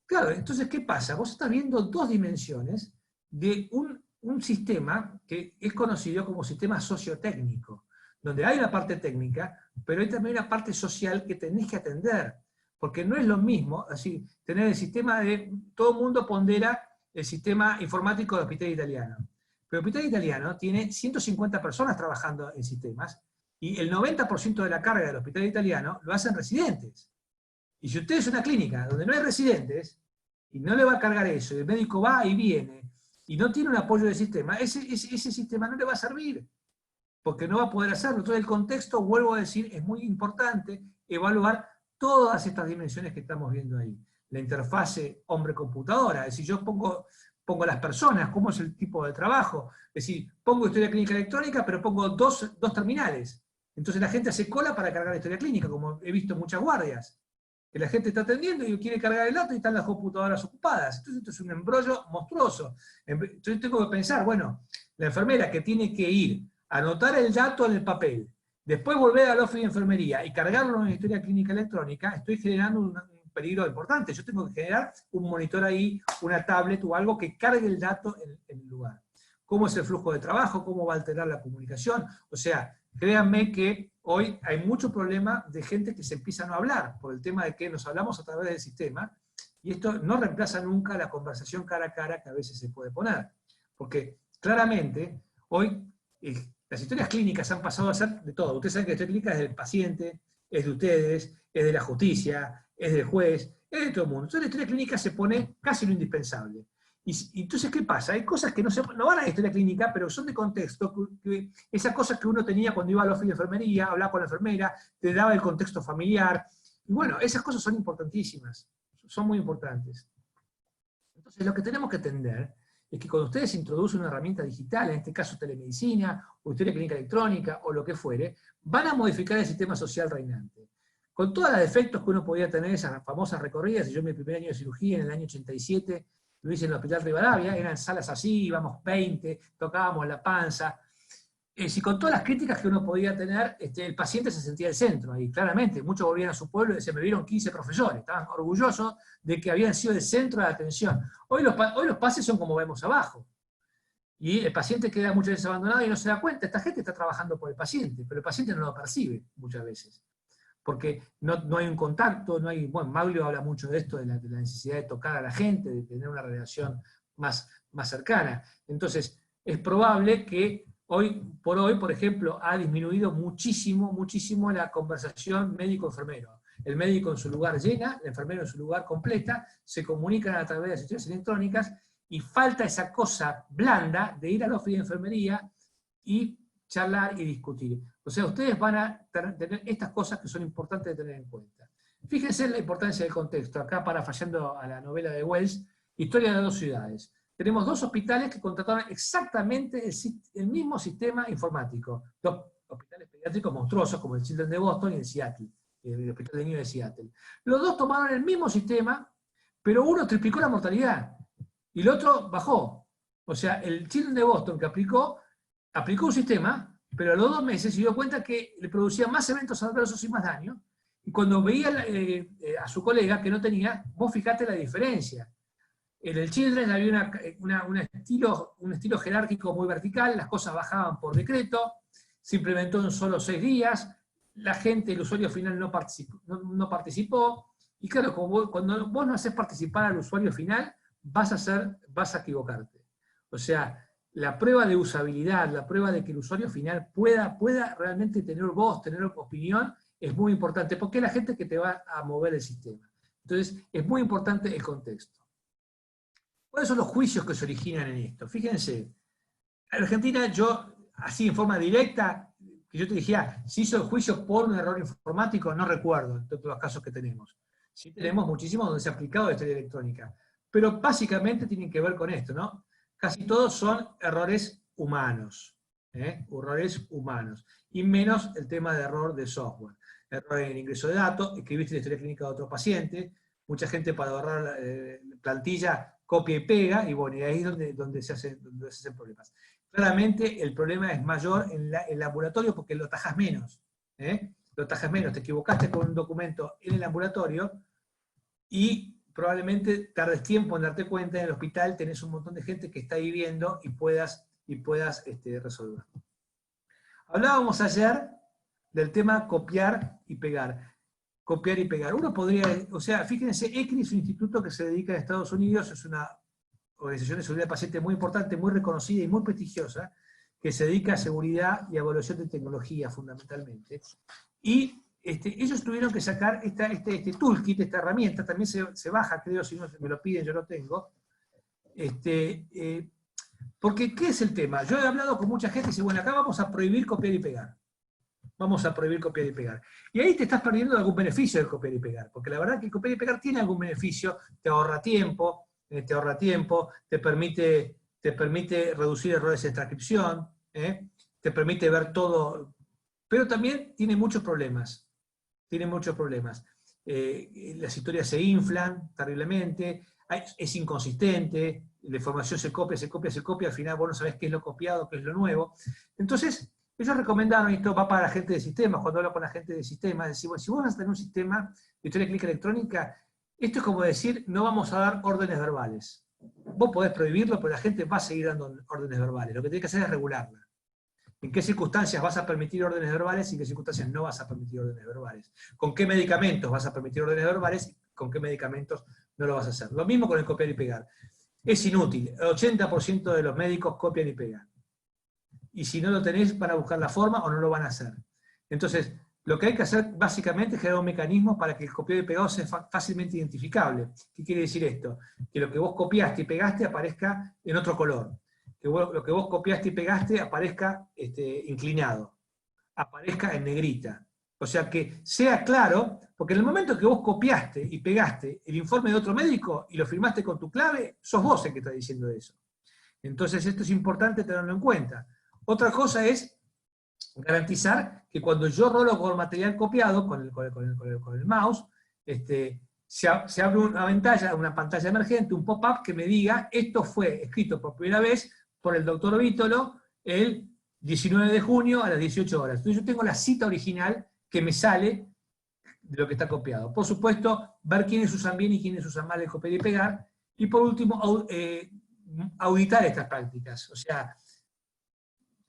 Claro, entonces, ¿qué pasa? Vos estás viendo dos dimensiones de un sistema que es conocido como sistema sociotécnico, donde hay una parte técnica, pero hay también una parte social que tenés que atender, porque no es lo mismo, así, tener el sistema de, todo el mundo pondera el sistema informático del Hospital Italiano. Pero el Hospital Italiano tiene 150 personas trabajando en sistemas, y el 90% de la carga del Hospital Italiano lo hacen residentes. Y si usted es una clínica donde no hay residentes, y no le va a cargar eso, y el médico va y viene, y no tiene un apoyo del sistema, ese sistema no le va a servir, porque no va a poder hacerlo. Entonces el contexto, vuelvo a decir, es muy importante evaluar todas estas dimensiones que estamos viendo ahí. La interfase hombre-computadora, es decir, yo pongo las personas, cómo es el tipo de trabajo, es decir, pongo historia clínica electrónica, pero pongo dos terminales. Entonces la gente hace cola para cargar la historia clínica, como he visto en muchas guardias, que la gente está atendiendo y quiere cargar el dato y están las computadoras ocupadas. Entonces esto es un embrollo monstruoso. Entonces tengo que pensar, bueno, la enfermera que tiene que ir, anotar el dato en el papel, después volver al office de enfermería y cargarlo en la historia clínica electrónica, estoy generando peligro importante. Yo tengo que generar un monitor ahí, una tablet o algo que cargue el dato en el lugar. ¿Cómo es el flujo de trabajo? ¿Cómo va a alterar la comunicación? O sea, créanme que hoy hay mucho problema de gente que se empieza a no hablar, por el tema de que nos hablamos a través del sistema, y esto no reemplaza nunca la conversación cara a cara que a veces se puede poner. Porque claramente, hoy las historias clínicas han pasado a ser de todo. Ustedes saben que la historia clínica es del paciente, es de ustedes, es de la justicia, es del juez, es de todo el mundo. Entonces la historia clínica se pone casi lo indispensable. Y entonces, ¿qué pasa? Hay cosas que no van a la historia clínica, pero son de contexto. Esas cosas que uno tenía cuando iba al oficio de enfermería, hablaba con la enfermera, te daba el contexto familiar. Y bueno, esas cosas son importantísimas. Son muy importantes. Entonces, lo que tenemos que entender es que cuando ustedes introducen una herramienta digital, en este caso telemedicina, o historia clínica electrónica, o lo que fuere, van a modificar el sistema social reinante. Con todos los defectos que uno podía tener, esas famosas recorridas, y yo en mi primer año de cirugía, en el año 87, lo hice en el Hospital Rivadavia, eran salas así, íbamos 20, tocábamos la panza. Y con todas las críticas que uno podía tener, el paciente se sentía el centro ahí, claramente. Muchos volvían a su pueblo y decían, me vieron 15 profesores, estaban orgullosos de que habían sido el centro de atención. Hoy los pases son como vemos abajo. Y el paciente queda muchas veces abandonado y no se da cuenta. Esta gente está trabajando por el paciente, pero el paciente no lo percibe muchas veces. Porque no hay un contacto, no hay... Bueno, Maglio habla mucho de esto, de la necesidad de tocar a la gente, de tener una relación más cercana. Entonces, es probable que hoy por hoy, por ejemplo, ha disminuido muchísimo la conversación médico-enfermero. El médico en su lugar llena, el enfermero en su lugar completa, se comunican a través de las sesiones electrónicas, y falta esa cosa blanda de ir al oficio de enfermería y charlar y discutir. O sea, ustedes van a tener estas cosas que son importantes de tener en cuenta. Fíjense en la importancia del contexto. Acá, parafraseando a la novela de Wells, Historia de dos ciudades. Tenemos dos hospitales que contrataron exactamente el mismo sistema informático. Dos hospitales pediátricos monstruosos, como el Children's de Boston y el Seattle, el Hospital de Niños de Seattle. Los dos tomaron el mismo sistema, pero uno triplicó la mortalidad, y el otro bajó. O sea, el Children's de Boston que aplicó un sistema, pero a los 2 meses se dio cuenta que le producía más eventos adversos y más daño, y cuando veía a su colega que no tenía, vos fijate la diferencia. En el Children's había un estilo jerárquico muy vertical, las cosas bajaban por decreto, se implementó en solo 6 días, la gente, el usuario final no participó, y claro, cuando vos no haces participar al usuario final, vas a equivocarte. O sea, la prueba de usabilidad, la prueba de que el usuario final pueda realmente tener voz, tener opinión, es muy importante, porque es la gente que te va a mover el sistema. Entonces, es muy importante el contexto. ¿Cuáles son los juicios que se originan en esto? Fíjense, en Argentina así en forma directa, que yo te dijera, si hizo el juicio por un error informático, no recuerdo en todos los casos que tenemos. Sí tenemos muchísimos donde se ha aplicado la historia electrónica, pero básicamente tienen que ver con esto, ¿no? Casi todos son errores humanos, errores humanos, y menos el tema de error de software. Error en el ingreso de datos, escribiste la historia clínica de otro paciente, mucha gente para ahorrar plantilla copia y pega, y bueno, y ahí es donde se hacen problemas. Claramente el problema es mayor en el ambulatorio porque lo tajas menos, lo tajas menos, te equivocaste con un documento en el ambulatorio, y probablemente tardes tiempo en darte cuenta, en el hospital tenés un montón de gente que está ahí viendo y puedas resolver. Hablábamos ayer del tema copiar y pegar. Copiar y pegar. Uno podría, o sea, fíjense, ECRI es un instituto que se dedica a Estados Unidos, es una organización de seguridad del paciente muy importante, muy reconocida y muy prestigiosa, que se dedica a seguridad y a evaluación de tecnología fundamentalmente. Y ellos tuvieron que sacar este toolkit, esta herramienta, también se baja, creo, si no me lo piden, yo lo tengo. Porque, ¿qué es el tema? Yo he hablado con mucha gente y dice, bueno, acá vamos a prohibir copiar y pegar. Vamos a prohibir copiar y pegar. Y ahí te estás perdiendo algún beneficio del copiar y pegar, porque la verdad que el copiar y pegar tiene algún beneficio, te ahorra tiempo, te permite reducir errores de transcripción, te permite ver todo, pero también tiene muchos problemas. Las historias se inflan terriblemente, es inconsistente, la información se copia, al final vos no sabés qué es lo copiado, qué es lo nuevo. Entonces, ellos recomendaron, y esto va para la gente de sistemas, cuando hablo con la gente de sistemas, decir, bueno, si vos vas a tener un sistema de historia clínica electrónica, Esto es como decir, no vamos a dar órdenes verbales. Vos podés prohibirlo, pero la gente va a seguir dando órdenes verbales. Lo que tenés que hacer es regularla. ¿En qué circunstancias vas a permitir órdenes verbales y en qué circunstancias no vas a permitir órdenes verbales? ¿Con qué medicamentos vas a permitir órdenes verbales y con qué medicamentos no lo vas a hacer? Lo mismo con el copiar y pegar. Es inútil. El 80% de los médicos copian y pegan. Y si no lo tenés, van a buscar la forma o no lo van a hacer. Entonces, lo que hay que hacer básicamente es crear un mecanismo para que el copiado y pegado sea fácilmente identificable. ¿Qué quiere decir esto? Que lo que vos copiaste y pegaste aparezca en otro color. Que lo que vos copiaste y pegaste aparezca inclinado, aparezca en negrita. O sea, que sea claro, porque en el momento que vos copiaste y pegaste el informe de otro médico y lo firmaste con tu clave, sos vos el que está diciendo eso. Entonces esto es importante tenerlo en cuenta. Otra cosa es garantizar que cuando yo rolo con material copiado, con el mouse, se abre una pantalla emergente, un pop-up que me diga, esto fue escrito por primera vez por el doctor Vítolo el 19 de junio a las 18 horas. Entonces yo tengo la cita original que me sale de lo que está copiado. Por supuesto, ver quiénes usan bien y quiénes usan mal el copiar y pegar. Y por último, auditar estas prácticas. O sea,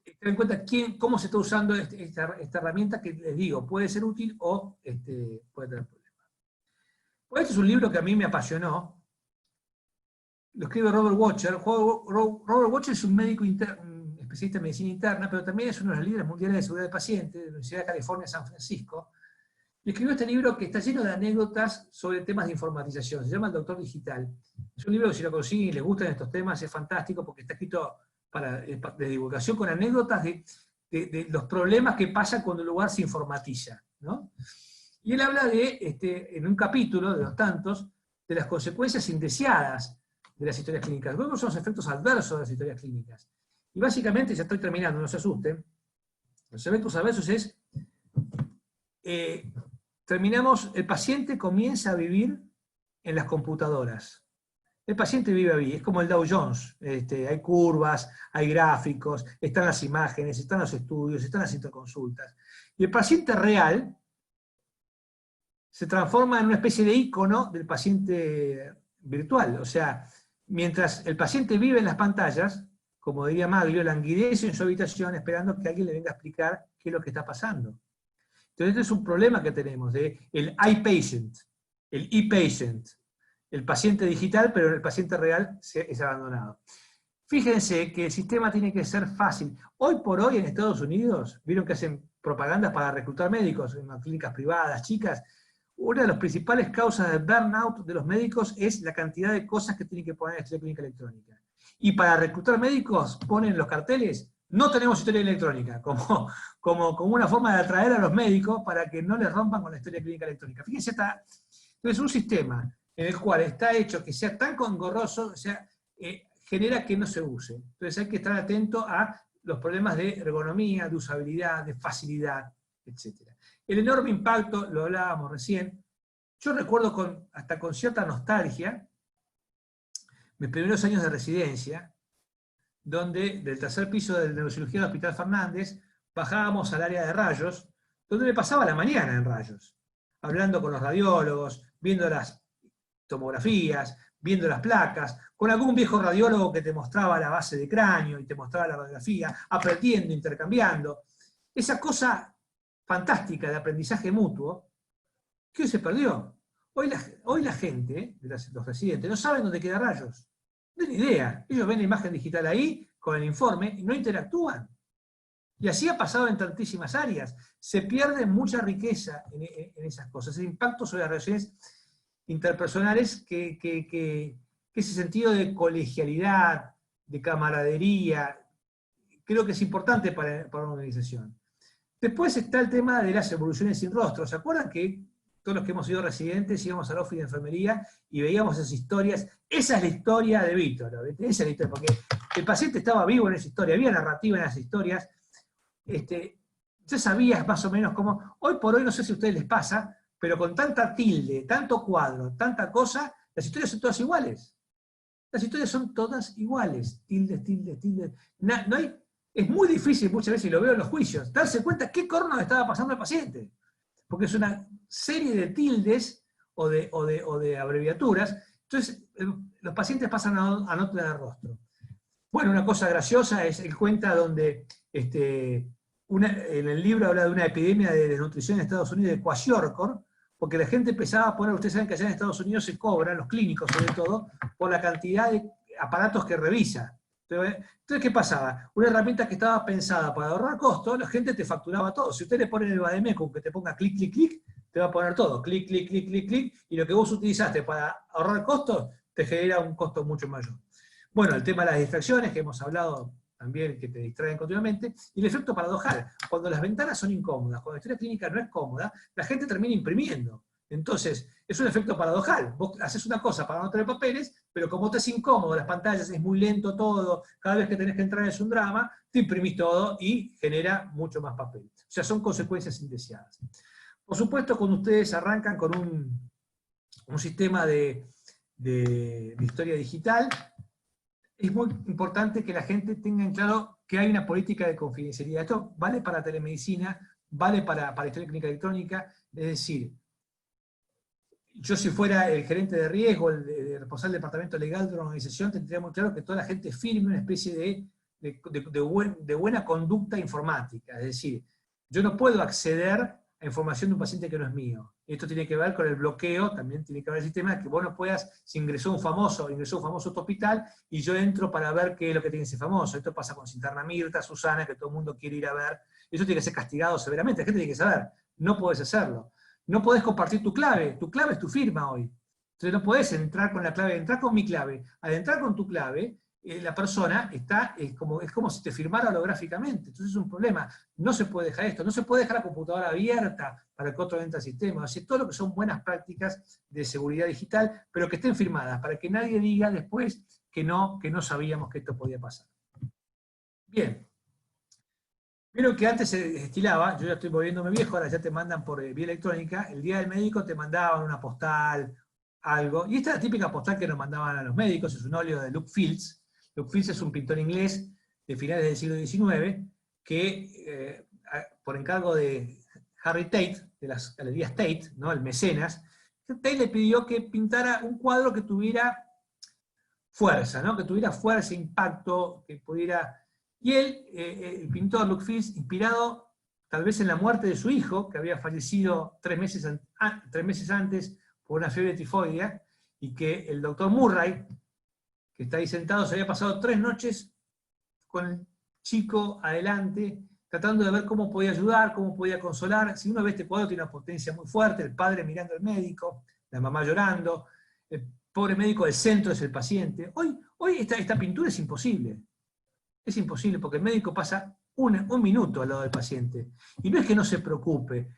tener en cuenta cómo se está usando esta herramienta que, les digo, puede ser útil o puede tener problemas. Pues este es un libro que a mí me apasionó. Lo escribe Robert Wachter. Robert Wachter es un médico un especialista en medicina interna, pero también es uno de los líderes mundiales de seguridad del paciente de la Universidad de California, San Francisco. Y escribió este libro que está lleno de anécdotas sobre temas de informatización. Se llama El Doctor Digital. Es un libro que si lo consiguen y les gustan estos temas es fantástico porque está escrito de divulgación con anécdotas de los problemas que pasan cuando un lugar se informatiza, ¿no? Y él habla en un capítulo, de los tantos, de las consecuencias indeseadas de las historias clínicas. Luego son los efectos adversos de las historias clínicas. Y básicamente, ya estoy terminando, no se asusten, los efectos adversos es, el paciente comienza a vivir en las computadoras. El paciente vive ahí, es como el Dow Jones, hay curvas, hay gráficos, están las imágenes, están los estudios, están las interconsultas. Y el paciente real se transforma en una especie de ícono del paciente virtual. O sea, mientras el paciente vive en las pantallas, como diría Maglio, languidece en su habitación esperando que alguien le venga a explicar qué es lo que está pasando. Entonces este es un problema que tenemos, el iPatient, el e-patient, el paciente digital, pero el paciente real es abandonado. Fíjense que el sistema tiene que ser fácil. Hoy por hoy en Estados Unidos, vieron que hacen propagandas para reclutar médicos en las clínicas privadas, chicas. Una de las principales causas de burnout de los médicos es la cantidad de cosas que tienen que poner en la historia clínica electrónica. Y para reclutar médicos ponen los carteles, no tenemos historia electrónica, como una forma de atraer a los médicos para que no les rompan con la historia clínica electrónica. Fíjense, entonces un sistema en el cual está hecho que sea tan engorroso, o sea, genera que no se use. Entonces hay que estar atento a los problemas de ergonomía, de usabilidad, de facilidad, etc. El enorme impacto, lo hablábamos recién, yo recuerdo hasta con cierta nostalgia mis primeros años de residencia, donde del tercer piso de neurocirugía del Hospital Fernández bajábamos al área de rayos, donde me pasaba la mañana en rayos, hablando con los radiólogos, viendo las tomografías, viendo las placas, con algún viejo radiólogo que te mostraba la base de cráneo y te mostraba la radiografía, aprendiendo, intercambiando. Esa cosa fantástica de aprendizaje mutuo, que hoy se perdió. Hoy la gente, los residentes, no saben dónde queda rayos. No tienen idea. Ellos ven la imagen digital ahí, con el informe, y no interactúan. Y así ha pasado en tantísimas áreas. Se pierde mucha riqueza en esas cosas. El impacto sobre las relaciones interpersonales, que ese sentido de colegialidad, de camaradería, creo que es importante para una organización. Después está el tema de las evoluciones sin rostro. ¿Se acuerdan que todos los que hemos sido residentes íbamos al office de enfermería y veíamos esas historias? Esa es la historia de Vítolo, esa es la historia, porque el paciente estaba vivo en esa historia, había narrativa en esas historias. Ya sabías más o menos cómo. Hoy por hoy, no sé si a ustedes les pasa, pero con tanta tilde, tanto cuadro, tanta cosa, las historias son todas iguales. Las historias son todas iguales. Tildes, tildes, tildes. No hay. Es muy difícil muchas veces, y lo veo en los juicios, darse cuenta qué corno estaba pasando al paciente. Porque es una serie de tildes o de abreviaturas. Entonces, los pacientes pasan a no tener rostro. Bueno, una cosa graciosa es, él cuenta donde en el libro habla de una epidemia de desnutrición en Estados Unidos de kwashiorkor, porque la gente empezaba a poner, ustedes saben que allá en Estados Unidos se cobran, los clínicos sobre todo, por la cantidad de aparatos que revisa. Entonces, ¿qué pasaba? Una herramienta que estaba pensada para ahorrar costos, la gente te facturaba todo. Si usted le pone el Bademecum que te ponga clic, clic, clic, te va a poner todo, clic, clic, clic, clic, clic, y lo que vos utilizaste para ahorrar costos, te genera un costo mucho mayor. Bueno, el tema de las distracciones, que hemos hablado también, que te distraen continuamente, y el efecto paradojal. Cuando las ventanas son incómodas, cuando la historia clínica no es cómoda, la gente termina imprimiendo. Entonces, es un efecto paradojal. Vos haces una cosa para no tener papeles, pero como te es incómodo, las pantallas, es muy lento todo, cada vez que tenés que entrar es un drama, te imprimís todo y genera mucho más papel. O sea, son consecuencias indeseadas. Por supuesto, cuando ustedes arrancan con un sistema de historia digital, es muy importante que la gente tenga en claro que hay una política de confidencialidad. Esto vale para telemedicina, vale para historia clínica electrónica, es decir, yo si fuera el gerente de riesgo, el responsable del departamento legal de una organización, tendría muy claro que toda la gente firme una especie de buena conducta informática. Es decir, yo no puedo acceder a información de un paciente que no es mío. Esto tiene que ver con el bloqueo, también tiene que ver el sistema, que vos no puedas, si ingresó un famoso a otro hospital, y yo entro para ver qué es lo que tiene ese famoso. Esto pasa con Cinterna Mirta, Susana, que todo el mundo quiere ir a ver. Eso tiene que ser castigado severamente, la gente tiene que saber, no podés hacerlo. No podés compartir tu clave es tu firma hoy. Entonces no podés entrar con la clave, entrar con mi clave. Al entrar con tu clave, la persona es como si te firmara holográficamente. Entonces es un problema. No se puede dejar esto, no se puede dejar la computadora abierta para que otro entre al sistema. O sea, todo lo que son buenas prácticas de seguridad digital, pero que estén firmadas, para que nadie diga después que no sabíamos que esto podía pasar. Bien. Vieron que antes se estilaba, yo ya estoy volviéndome viejo, ahora ya te mandan por vía electrónica, el día del médico te mandaban una postal, algo, y esta es la típica postal que nos mandaban a los médicos, es un óleo de Luke Fields. Luke Fields es un pintor inglés de finales del siglo XIX, que por encargo de Harry Tate, de las galerías Tate, ¿no? El mecenas, Tate le pidió que pintara un cuadro que tuviera fuerza, ¿no? Que tuviera fuerza, impacto, que pudiera... Y él, el pintor Luke Fields, inspirado tal vez en la muerte de su hijo, que había fallecido 3 meses antes por una fiebre tifoidea, y que el doctor Murray, que está ahí sentado, se había pasado 3 noches con el chico adelante, tratando de ver cómo podía ayudar, cómo podía consolar. Si uno ve este cuadro, tiene una potencia muy fuerte, el padre mirando al médico, la mamá llorando, el pobre médico del centro es el paciente. Hoy esta pintura es imposible. Es imposible, porque el médico pasa un minuto al lado del paciente. Y no es que no se preocupe,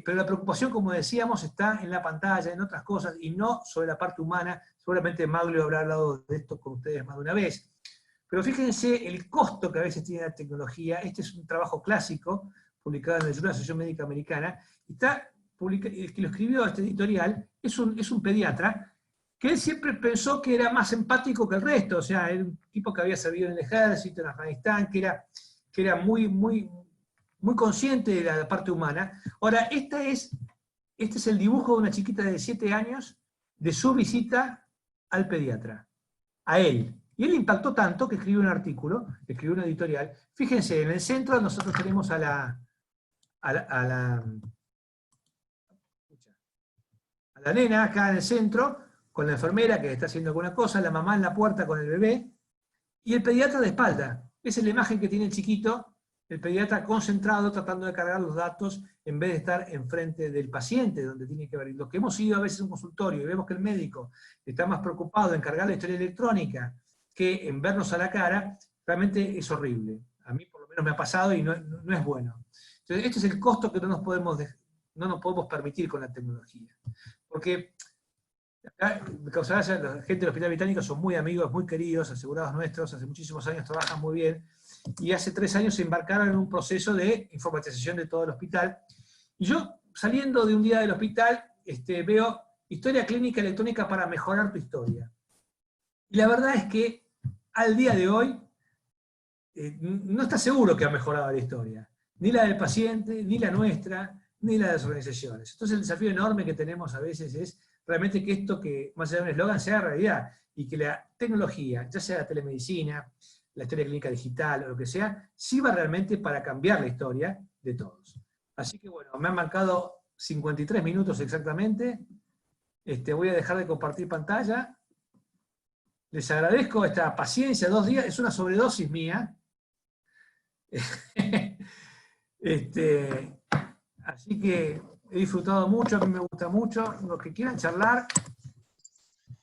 pero la preocupación, como decíamos, está en la pantalla, en otras cosas, y no sobre la parte humana. Seguramente Maglio habrá hablado de esto con ustedes más de una vez. Pero fíjense el costo que a veces tiene la tecnología. Este es un trabajo clásico, publicado en el Journal de la Asociación Médica Americana, y el que lo escribió este editorial es un pediatra, que él siempre pensó que era más empático que el resto, o sea, era un tipo que había servido en el ejército, en Afganistán, que era muy, muy, muy consciente de la parte humana. Ahora, este es el dibujo de una chiquita de 7 años de su visita al pediatra, a él. Y él impactó tanto que escribió un artículo, escribió una editorial. Fíjense, en el centro nosotros tenemos a la nena acá en el centro, con la enfermera que está haciendo alguna cosa, la mamá en la puerta con el bebé, y el pediatra de espalda. Esa es la imagen que tiene el chiquito, el pediatra concentrado, tratando de cargar los datos, en vez de estar enfrente del paciente, donde tiene que ver. Los que hemos ido a veces a un consultorio y vemos que el médico está más preocupado en cargar la historia electrónica que en vernos a la cara, realmente es horrible. A mí por lo menos me ha pasado y no es bueno. Entonces, este es el costo que no nos podemos permitir con la tecnología. Porque acá, la gente del Hospital Británico son muy amigos, muy queridos, asegurados nuestros, hace muchísimos años trabajan muy bien, y hace 3 años se embarcaron en un proceso de informatización de todo el hospital. Y yo, saliendo de un día del hospital, veo historia clínica electrónica para mejorar tu historia. Y la verdad es que al día de hoy no está seguro que ha mejorado la historia, ni la del paciente, ni la nuestra, ni la de las organizaciones. Entonces el desafío enorme que tenemos a veces es realmente que esto, que más allá de un eslogan, sea realidad, y que la tecnología, ya sea la telemedicina, la historia clínica digital o lo que sea, sirva realmente para cambiar la historia de todos. Así que bueno, me han marcado 53 minutos exactamente. Voy a dejar de compartir pantalla. Les agradezco esta paciencia, 2 días, es una sobredosis mía. Así que he disfrutado mucho, a mí me gusta mucho. Los que quieran charlar,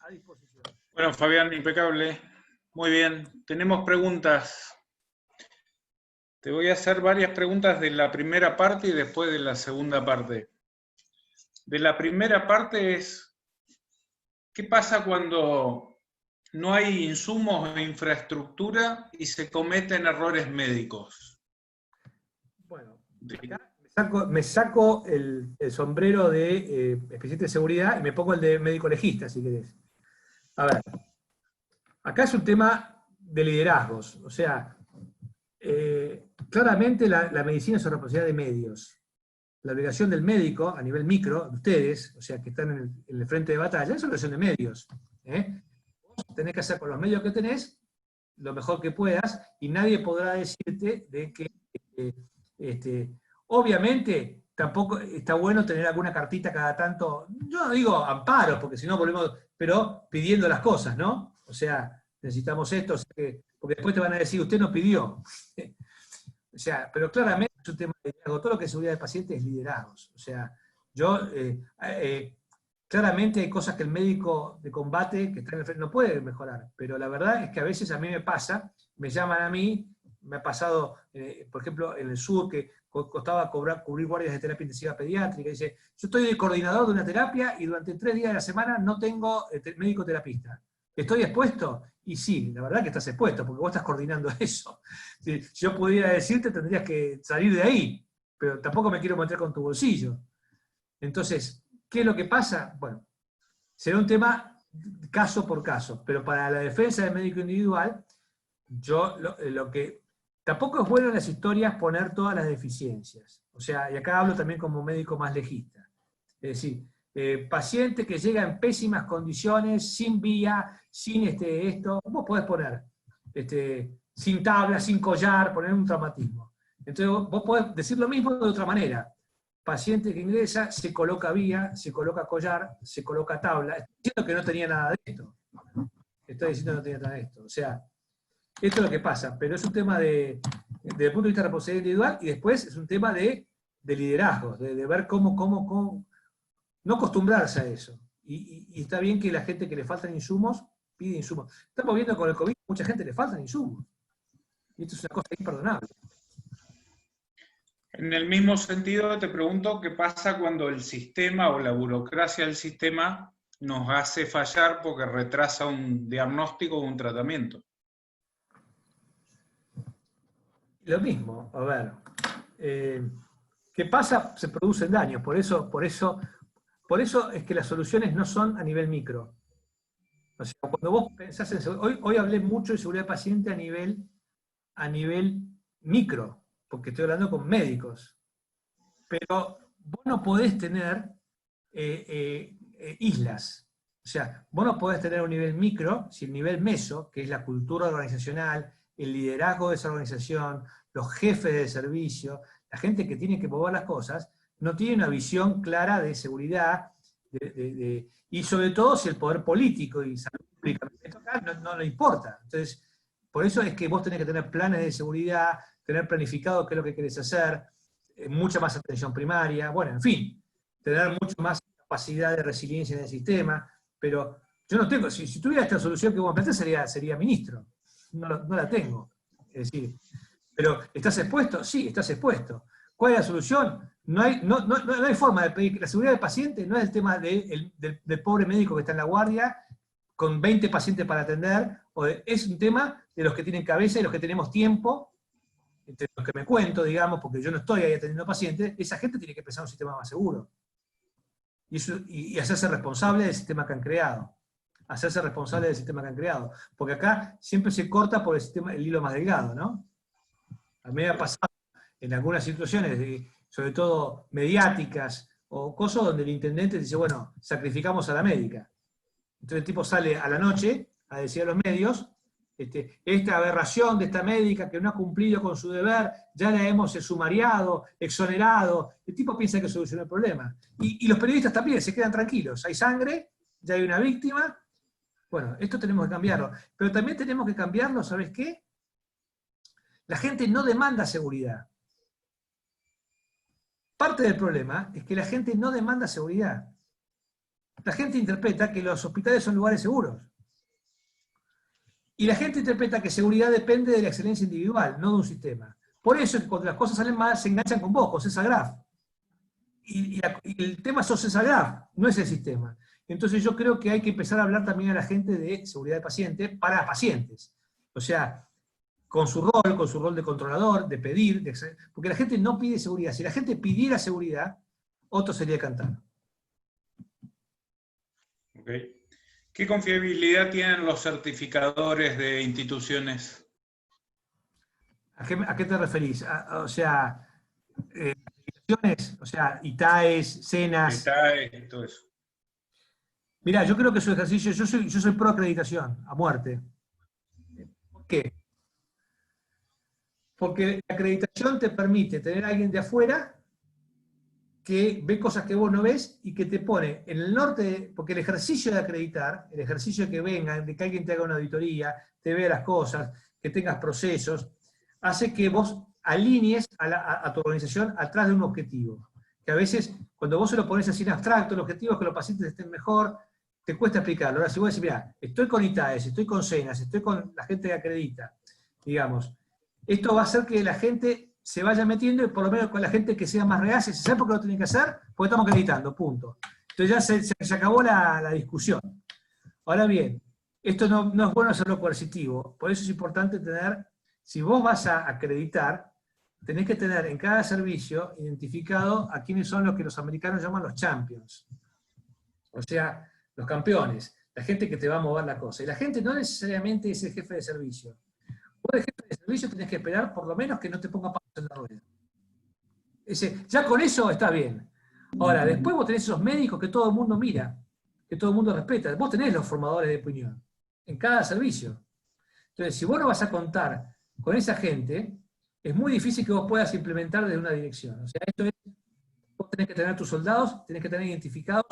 a disposición. Bueno, Fabián, impecable. Muy bien. Tenemos preguntas. Te voy a hacer varias preguntas de la primera parte y después de la segunda parte. De la primera parte es, ¿qué pasa cuando no hay insumos e infraestructura y se cometen errores médicos? Bueno, acá me saco el sombrero de especialista de seguridad y me pongo el de médico legista, si querés. A ver, acá es un tema de liderazgos, o sea, claramente la medicina es una responsabilidad de medios. La obligación del médico, a nivel micro, de ustedes, o sea, que están en el frente de batalla, es una obligación de medios. Vos tenés que hacer con los medios que tenés lo mejor que puedas, y nadie podrá decirte de que, obviamente, tampoco está bueno tener alguna cartita cada tanto, yo no digo amparos, porque si no volvemos, pero pidiendo las cosas, ¿no? O sea, necesitamos esto, o sea, porque después te van a decir, usted no pidió. O sea, pero claramente es un tema de liderazgo. Todo lo que es seguridad del paciente es liderazgos. O sea, claramente hay cosas que el médico de combate que está en el frente no puede mejorar, pero la verdad es que a veces a mí me pasa, me llaman a mí, me ha pasado, por ejemplo, en el sur, que costaba cubrir guardias de terapia intensiva pediátrica, y dice, yo estoy de coordinador de una terapia y durante 3 días de la semana no tengo médico terapista. ¿Estoy expuesto? Y sí, la verdad que estás expuesto, porque vos estás coordinando eso. Si yo pudiera decirte, tendrías que salir de ahí, pero tampoco me quiero meter con tu bolsillo. Entonces, ¿qué es lo que pasa? Bueno, será un tema caso por caso, pero para la defensa del médico individual, yo lo que... Tampoco es bueno en las historias poner todas las deficiencias. O sea, y acá hablo también como médico más legista. Es decir, paciente que llega en pésimas condiciones, sin vía, sin esto, vos podés poner sin tabla, sin collar, poner un traumatismo. Entonces vos podés decir lo mismo de otra manera. Paciente que ingresa, se coloca vía, se coloca collar, se coloca tabla. Estoy diciendo que no tenía nada de esto. Estoy diciendo que no tenía nada de esto. O sea, esto es lo que pasa, pero es un tema desde el punto de vista de responsabilidad individual, y después es un tema de liderazgo, de ver cómo no acostumbrarse a eso. Y está bien que la gente que le faltan insumos, pide insumos. Estamos viendo con el COVID, mucha gente le faltan insumos. Y esto es una cosa imperdonable. En el mismo sentido, te pregunto qué pasa cuando el sistema o la burocracia del sistema nos hace fallar porque retrasa un diagnóstico o un tratamiento. Lo mismo, a ver. ¿Qué pasa? Se producen daños. Por eso es que las soluciones no son a nivel micro. O sea, cuando vos pensás en seguridad, hoy hablé mucho de seguridad del paciente a nivel micro, porque estoy hablando con médicos. Pero vos no podés tener islas. O sea, vos no podés tener un nivel micro si el nivel meso, que es la cultura organizacional, el liderazgo de esa organización, los jefes de servicio, la gente que tiene que mover las cosas, no tiene una visión clara de seguridad, y sobre todo si el poder político y salud pública no le importa. Entonces, por eso es que vos tenés que tener planes de seguridad, tener planificado qué es lo que querés hacer, mucha más atención primaria, bueno, en fin, tener mucho más capacidad de resiliencia en el sistema, pero yo no tengo, si tuviera esta solución que vos me planteás, sería ministro, no la tengo. Es decir, pero ¿estás expuesto? Sí, estás expuesto. ¿Cuál es la solución? No hay forma de pedir. La seguridad del paciente no es el tema del pobre médico que está en la guardia con 20 pacientes para atender, es un tema de los que tienen cabeza y los que tenemos tiempo, entre los que me cuento, digamos, porque yo no estoy ahí atendiendo pacientes. Esa gente tiene que pensar en un sistema más seguro. Y hacerse responsable del sistema que han creado. Hacerse responsable del sistema que han creado. Porque acá siempre se corta por el hilo más delgado, ¿no? A mí me ha pasado en algunas situaciones, sobre todo mediáticas, o cosas donde el intendente dice, bueno, sacrificamos a la médica. Entonces el tipo sale a la noche a decir a los medios, esta aberración de esta médica que no ha cumplido con su deber, ya la hemos sumariado, exonerado. El tipo piensa que solucionó el problema. Y los periodistas también se quedan tranquilos. Hay sangre, ya hay una víctima. Bueno, esto tenemos que cambiarlo. Pero también tenemos que cambiarlo, ¿sabes qué? La gente no demanda seguridad. Parte del problema es que la gente no demanda seguridad. La gente interpreta que los hospitales son lugares seguros. Y la gente interpreta que seguridad depende de la excelencia individual, no de un sistema. Por eso es que cuando las cosas salen mal, se enganchan con vos, con César Graf. Y el tema sos César Graf, no es el sistema. Entonces yo creo que hay que empezar a hablar también a la gente de seguridad de paciente para pacientes. O sea, con su rol de controlador, de pedir, porque la gente no pide seguridad. Si la gente pidiera seguridad, otro sería cantar. Okay. ¿Qué confiabilidad tienen los certificadores de instituciones? ¿A qué te referís? O sea, ITAES, SENAS. ITAES, todo eso. Mirá, yo creo que su ejercicio, yo soy pro acreditación, a muerte. ¿Por qué? Porque la acreditación te permite tener a alguien de afuera que ve cosas que vos no ves y que te pone en el norte, porque el ejercicio de acreditar, el ejercicio de que vengan, de que alguien te haga una auditoría, te vea las cosas, que tengas procesos, hace que vos alinees a tu organización atrás de un objetivo. Que a veces, cuando vos se lo pones así en abstracto, el objetivo es que los pacientes estén mejor, te cuesta explicarlo. Ahora, si vos decís, mira, estoy con ITAES, estoy con SENAS, estoy con la gente que acredita, digamos, esto va a hacer que la gente se vaya metiendo, y por lo menos con la gente que sea más reacia, ¿sabe por qué lo tienen que hacer? Porque estamos acreditando, punto. Entonces ya se acabó la discusión. Ahora bien, esto no es bueno hacerlo coercitivo, por eso es importante tener, si vos vas a acreditar, tenés que tener en cada servicio identificado a quiénes son los que los americanos llaman los champions. O sea, los campeones, la gente que te va a mover la cosa. Y la gente no necesariamente es el jefe de servicio. Vos de jefe de servicio tenés que esperar por lo menos que no te ponga palos en la rueda. Ya con eso está bien. Ahora, después vos tenés esos médicos que todo el mundo mira, que todo el mundo respeta. Vos tenés los formadores de opinión en cada servicio. Entonces, si vos no vas a contar con esa gente, es muy difícil que vos puedas implementar desde una dirección. O sea, esto es, vos tenés que tener tus soldados, tenés que tener identificados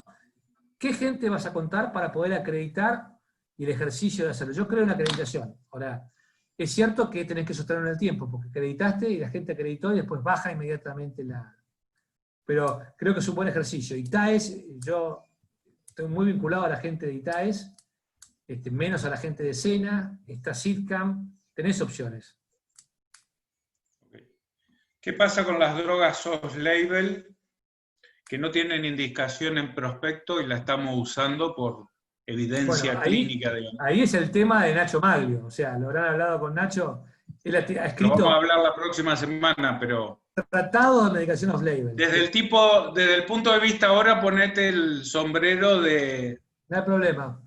qué gente vas a contar para poder acreditar y el ejercicio de hacerlo. Yo creo en la acreditación. Ahora, es cierto que tenés que sostenerlo en el tiempo, porque acreditaste y la gente acreditó y después baja inmediatamente la... Pero creo que es un buen ejercicio. ITAES, yo estoy muy vinculado a la gente de ITAES, menos a la gente de SENA, está SIDCAM, tenés opciones. Okay. ¿Qué pasa con las drogas off-label que no tienen indicación en prospecto y la estamos usando por evidencia clínica? Ahí es el tema de Nacho Maglio, o sea, lo habrán hablado con Nacho, él ha escrito... Lo vamos a hablar la próxima semana, pero... Tratado de medicación off-label. Desde el punto de vista ahora, ponete el sombrero de... No hay problema.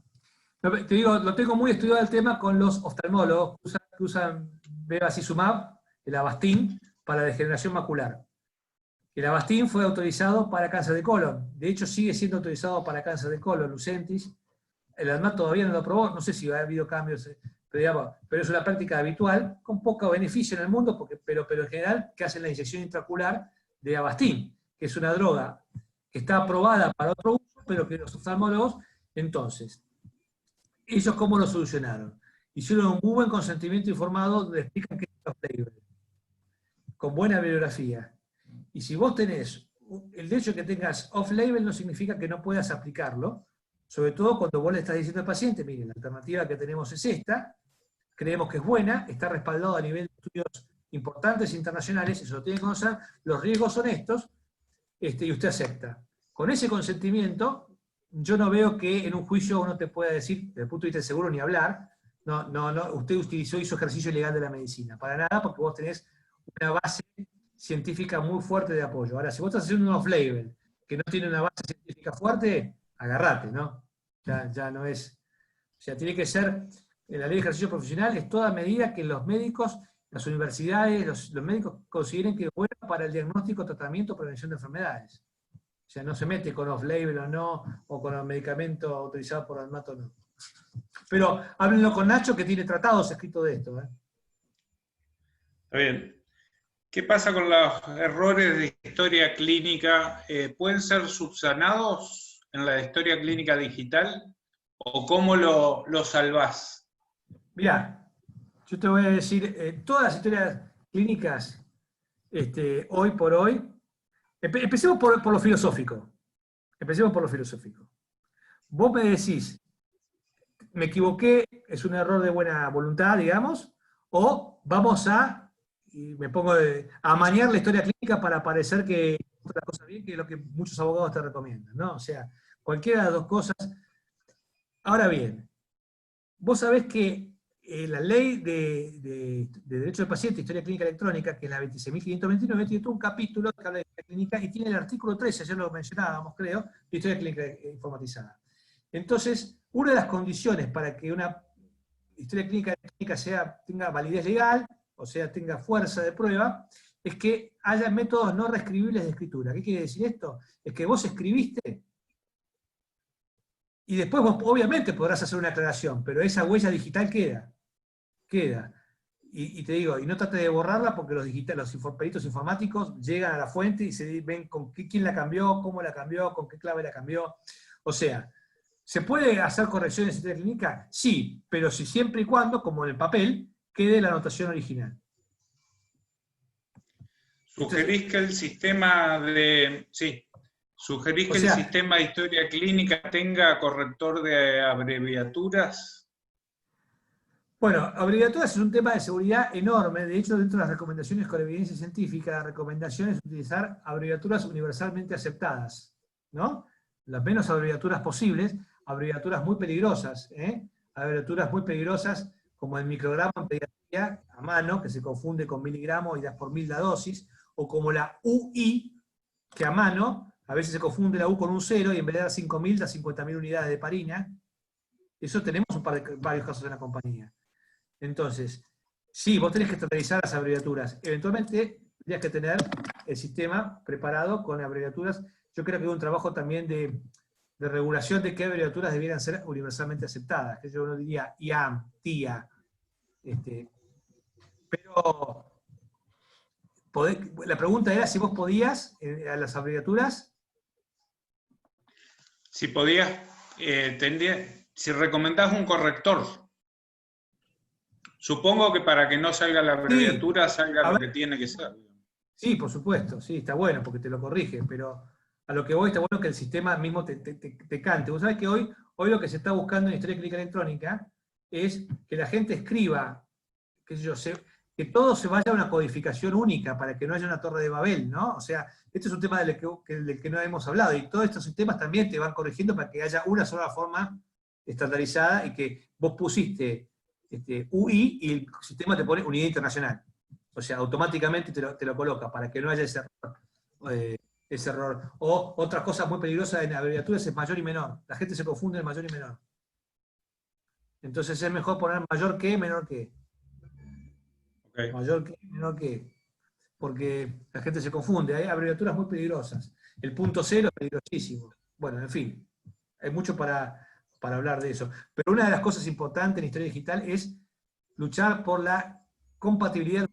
Te digo, lo tengo muy estudiado el tema con los oftalmólogos que usan bevacizumab, el Avastin, para degeneración macular. El Avastin fue autorizado para cáncer de colon. De hecho, sigue siendo autorizado para cáncer de colon, Lucentis. El ANMAT todavía no lo aprobó, no sé si ha habido cambios, pero es una práctica habitual, con poco beneficio en el mundo, pero en general, que hacen la inyección intraocular de Avastin, que es una droga que está aprobada para otro uso, pero que los oftalmólogos, entonces, ¿ellos cómo lo solucionaron? Hicieron un muy buen consentimiento informado donde explican que es off-label, con buena bibliografía. Y si vos tenés, el hecho de que tengas off-label no significa que no puedas aplicarlo, sobre todo cuando vos le estás diciendo al paciente, miren, la alternativa que tenemos es esta, creemos que es buena, está respaldado a nivel de estudios importantes internacionales, eso lo tiene que conocer, los riesgos son estos, y usted acepta. Con ese consentimiento, yo no veo que en un juicio uno te pueda decir, desde el punto de vista del seguro ni hablar, no, usted hizo ejercicio ilegal de la medicina, para nada, porque vos tenés una base científica muy fuerte de apoyo. Ahora, si vos estás haciendo un off-label que no tiene una base científica fuerte, agarrate, ¿no? Ya no es... O sea, tiene que ser, en la ley de ejercicio profesional, es toda medida que los médicos, las universidades, los médicos consideren que es buena para el diagnóstico, tratamiento, prevención de enfermedades. O sea, no se mete con off-label o no, o con el medicamento autorizado por ANMAT o no. Pero háblenlo con Nacho, que tiene tratados escritos de esto. Está bien. ¿Qué pasa con los errores de historia clínica? ¿Pueden ser subsanados en la historia clínica digital? ¿O cómo lo salvás? Mirá, yo te voy a decir, todas las historias clínicas, hoy por hoy, empecemos por lo filosófico. Empecemos por lo filosófico. Vos me decís, me equivoqué, es un error de buena voluntad, digamos, o vamos a, y me pongo a amañar la historia clínica para parecer que otra cosa bien, que es lo que muchos abogados te recomiendan, ¿no? O sea, cualquiera de las dos cosas. Ahora bien, vos sabés que la ley de derecho del paciente, historia clínica electrónica, que es la 26.529, tiene todo un capítulo que habla de historia clínica y tiene el artículo 13, ayer lo mencionábamos, creo, de historia clínica informatizada. Entonces, una de las condiciones para que una historia clínica electrónica tenga validez legal, o sea, tenga fuerza de prueba, es que haya métodos no reescribibles de escritura. ¿Qué quiere decir esto? Es que vos escribiste y después vos obviamente podrás hacer una aclaración, pero esa huella digital queda. Y te digo, y no trate de borrarla porque los peritos informáticos llegan a la fuente y se ven quién la cambió, cómo la cambió, con qué clave la cambió. O sea, ¿se puede hacer correcciones en historia clínica? Sí, pero siempre y cuando, como en el papel, quede la anotación original. ¿Sugerís que el sistema de... Sí. ¿Sugerís que el sistema de historia clínica tenga corrector de abreviaturas? Bueno, abreviaturas es un tema de seguridad enorme. De hecho, dentro de las recomendaciones con evidencia científica, la recomendación es utilizar abreviaturas universalmente aceptadas, ¿no? Las menos abreviaturas posibles, abreviaturas muy peligrosas, abreviaturas muy peligrosas, como el microgramo en pediatría a mano, que se confunde con miligramo y das por 1000 la dosis, o como la UI, que a mano, a veces se confunde la U con un 0 y en vez de dar 5.000 da 50.000 unidades de parina. Eso tenemos varios casos en la compañía. Entonces, sí, vos tenés que estandarizar las abreviaturas. Eventualmente tendrías que tener el sistema preparado con abreviaturas. Yo creo que hay un trabajo también de regulación de qué abreviaturas debieran ser universalmente aceptadas, que yo no diría IAM, TIA. Pero la pregunta era si vos podías, a las abreviaturas. Si podías, si recomendás un corrector. Supongo que para que no salga la abreviatura, salga lo que tiene que ser. Sí, por supuesto, sí, está bueno porque te lo corrige, pero a lo que voy está bueno que el sistema mismo te cante. Vos sabés que hoy lo que se está buscando en historia clínica electrónica es que la gente escriba, qué sé yo, que todo se vaya a una codificación única para que no haya una torre de Babel, ¿no? O sea, este es un tema del que no hemos hablado, y todos estos sistemas también te van corrigiendo para que haya una sola forma estandarizada y que vos pusiste UI y el sistema te pone unidad internacional. O sea, automáticamente te lo coloca para que no haya ese error. O otras cosas muy peligrosas en abreviaturas es mayor y menor. La gente se confunde en mayor y menor. Entonces es mejor poner mayor que, menor que. Okay. Mayor que, menor que. Porque la gente se confunde. Hay abreviaturas muy peligrosas. El punto cero es peligrosísimo. Bueno, en fin. Hay mucho para hablar de eso. Pero una de las cosas importantes en historia digital es luchar por la compatibilidad.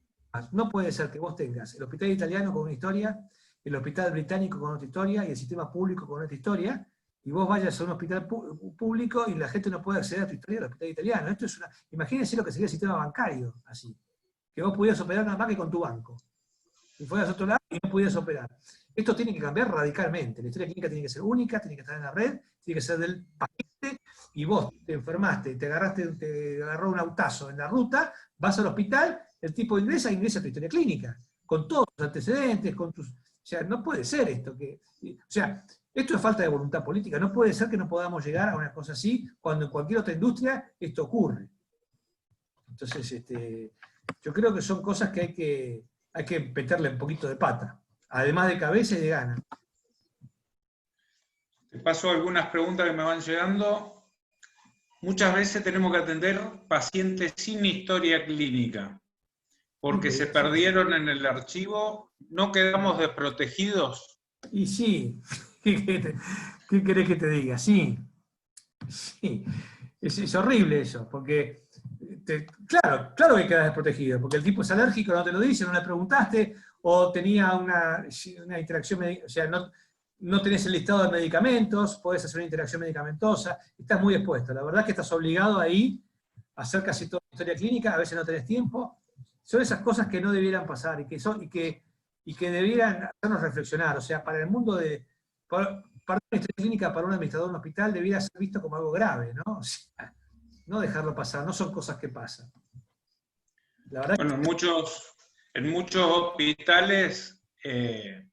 No puede ser que vos tengas el hospital italiano con una historia, el hospital británico con otra historia, y el sistema público con otra historia, y vos vayas a un hospital público y la gente no puede acceder a tu historia del hospital italiano. Esto es imagínense lo que sería el sistema bancario, así. Que vos pudieras operar nada más que con tu banco. Y fueras a otro lado y no pudieras operar. Esto tiene que cambiar radicalmente. La historia clínica tiene que ser única, tiene que estar en la red, tiene que ser del paquete, y vos te enfermaste, te agarró un autazo en la ruta, vas al hospital, el tipo ingresa a tu historia clínica, con todos tus antecedentes, con tus... O sea, no puede ser esto. O sea, esto es falta de voluntad política. No puede ser que no podamos llegar a una cosa así cuando en cualquier otra industria esto ocurre. Entonces, yo creo que son cosas que hay que meterle un poquito de pata, además de cabeza y de gana. Te paso algunas preguntas que me van llegando. Muchas veces tenemos que atender pacientes sin historia clínica, porque se perdieron en el archivo. ¿No quedamos desprotegidos? Y sí, ¿Qué querés que te diga? Sí, sí. Es horrible eso, porque, claro que quedas desprotegido, porque el tipo es alérgico, no te lo dice, no le preguntaste, o tenía una interacción, o sea, no tenés el listado de medicamentos, podés hacer una interacción medicamentosa, estás muy expuesto. La verdad es que estás obligado ahí a hacer casi toda la historia clínica, a veces no tenés tiempo. Son esas cosas que no debieran pasar y que debieran hacernos reflexionar. O sea, para el mundo para una historia clínica, para un administrador de un hospital, debiera ser visto como algo grave, ¿no? O sea, no dejarlo pasar, no son cosas que pasan. La verdad bueno, en muchos hospitales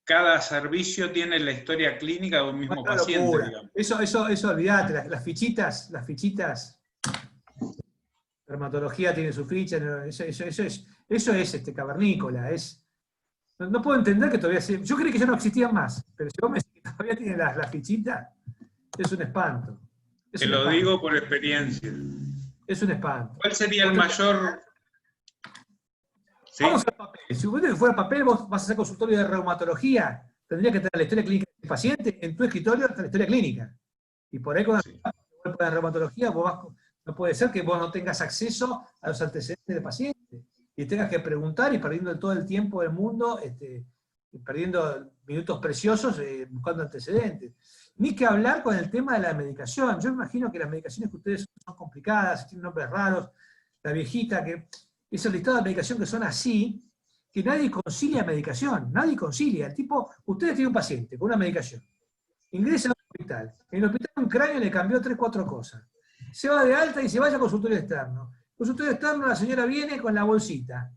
cada servicio tiene la historia clínica de un mismo paciente, locura. digamos. Eso olvidate, las fichitas, dermatología tiene su ficha, eso es cavernícola, no puedo entender que todavía yo creí que ya no existían más, pero si vos me decís que todavía tienen las fichitas, es un espanto. Te lo digo por experiencia. Es un espanto. ¿Cuál sería el mayor? ¿Sí? Vamos al papel. Si vos fuera papel, vos vas a hacer consultorio de reumatología, tendrías que tener la historia clínica del paciente, en tu escritorio está la historia clínica. Y por ahí cuando vas a reumatología, no puede ser que vos no tengas acceso a los antecedentes del paciente y tengas que preguntar y perdiendo todo el tiempo del mundo, perdiendo minutos preciosos buscando antecedentes. Ni que hablar con el tema de la medicación. Yo imagino que las medicaciones que ustedes son complicadas, tienen nombres raros, la viejita, que esos listados de medicación que son así, que nadie concilia medicación, nadie concilia. El tipo, ustedes tienen un paciente con una medicación, ingresa al hospital, en el hospital un cráneo le cambió 3 o 4 cosas. Se va de alta y se vaya a consultorio externo. Consultorio externo, la señora viene con la bolsita.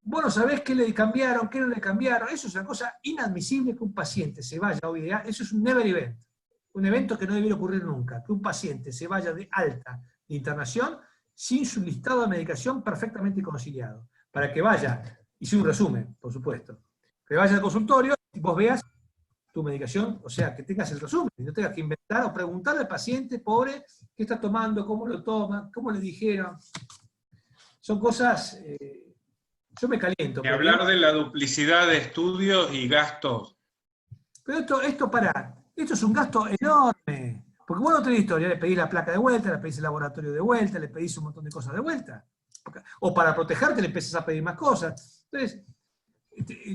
Vos no sabés qué le cambiaron, qué no le cambiaron. Eso es una cosa inadmisible que un paciente se vaya hoy de alta. Eso es un never event. Un evento que no debiera ocurrir nunca. Que un paciente se vaya de alta de internación sin su listado de medicación perfectamente conciliado. Para que vaya, y sin un resumen, por supuesto, que vaya al consultorio y vos veas tu medicación, o sea, que tengas el resumen, y no tengas que inventar o preguntarle al paciente, pobre, qué está tomando, cómo lo toma, cómo le dijeron. Son cosas, yo me caliento. Y hablar de la duplicidad de estudios y gastos. Pero esto es un gasto enorme, porque vos no tenés historia, le pedís la placa de vuelta, le pedís el laboratorio de vuelta, le pedís un montón de cosas de vuelta. O para protegerte le empezás a pedir más cosas. Entonces,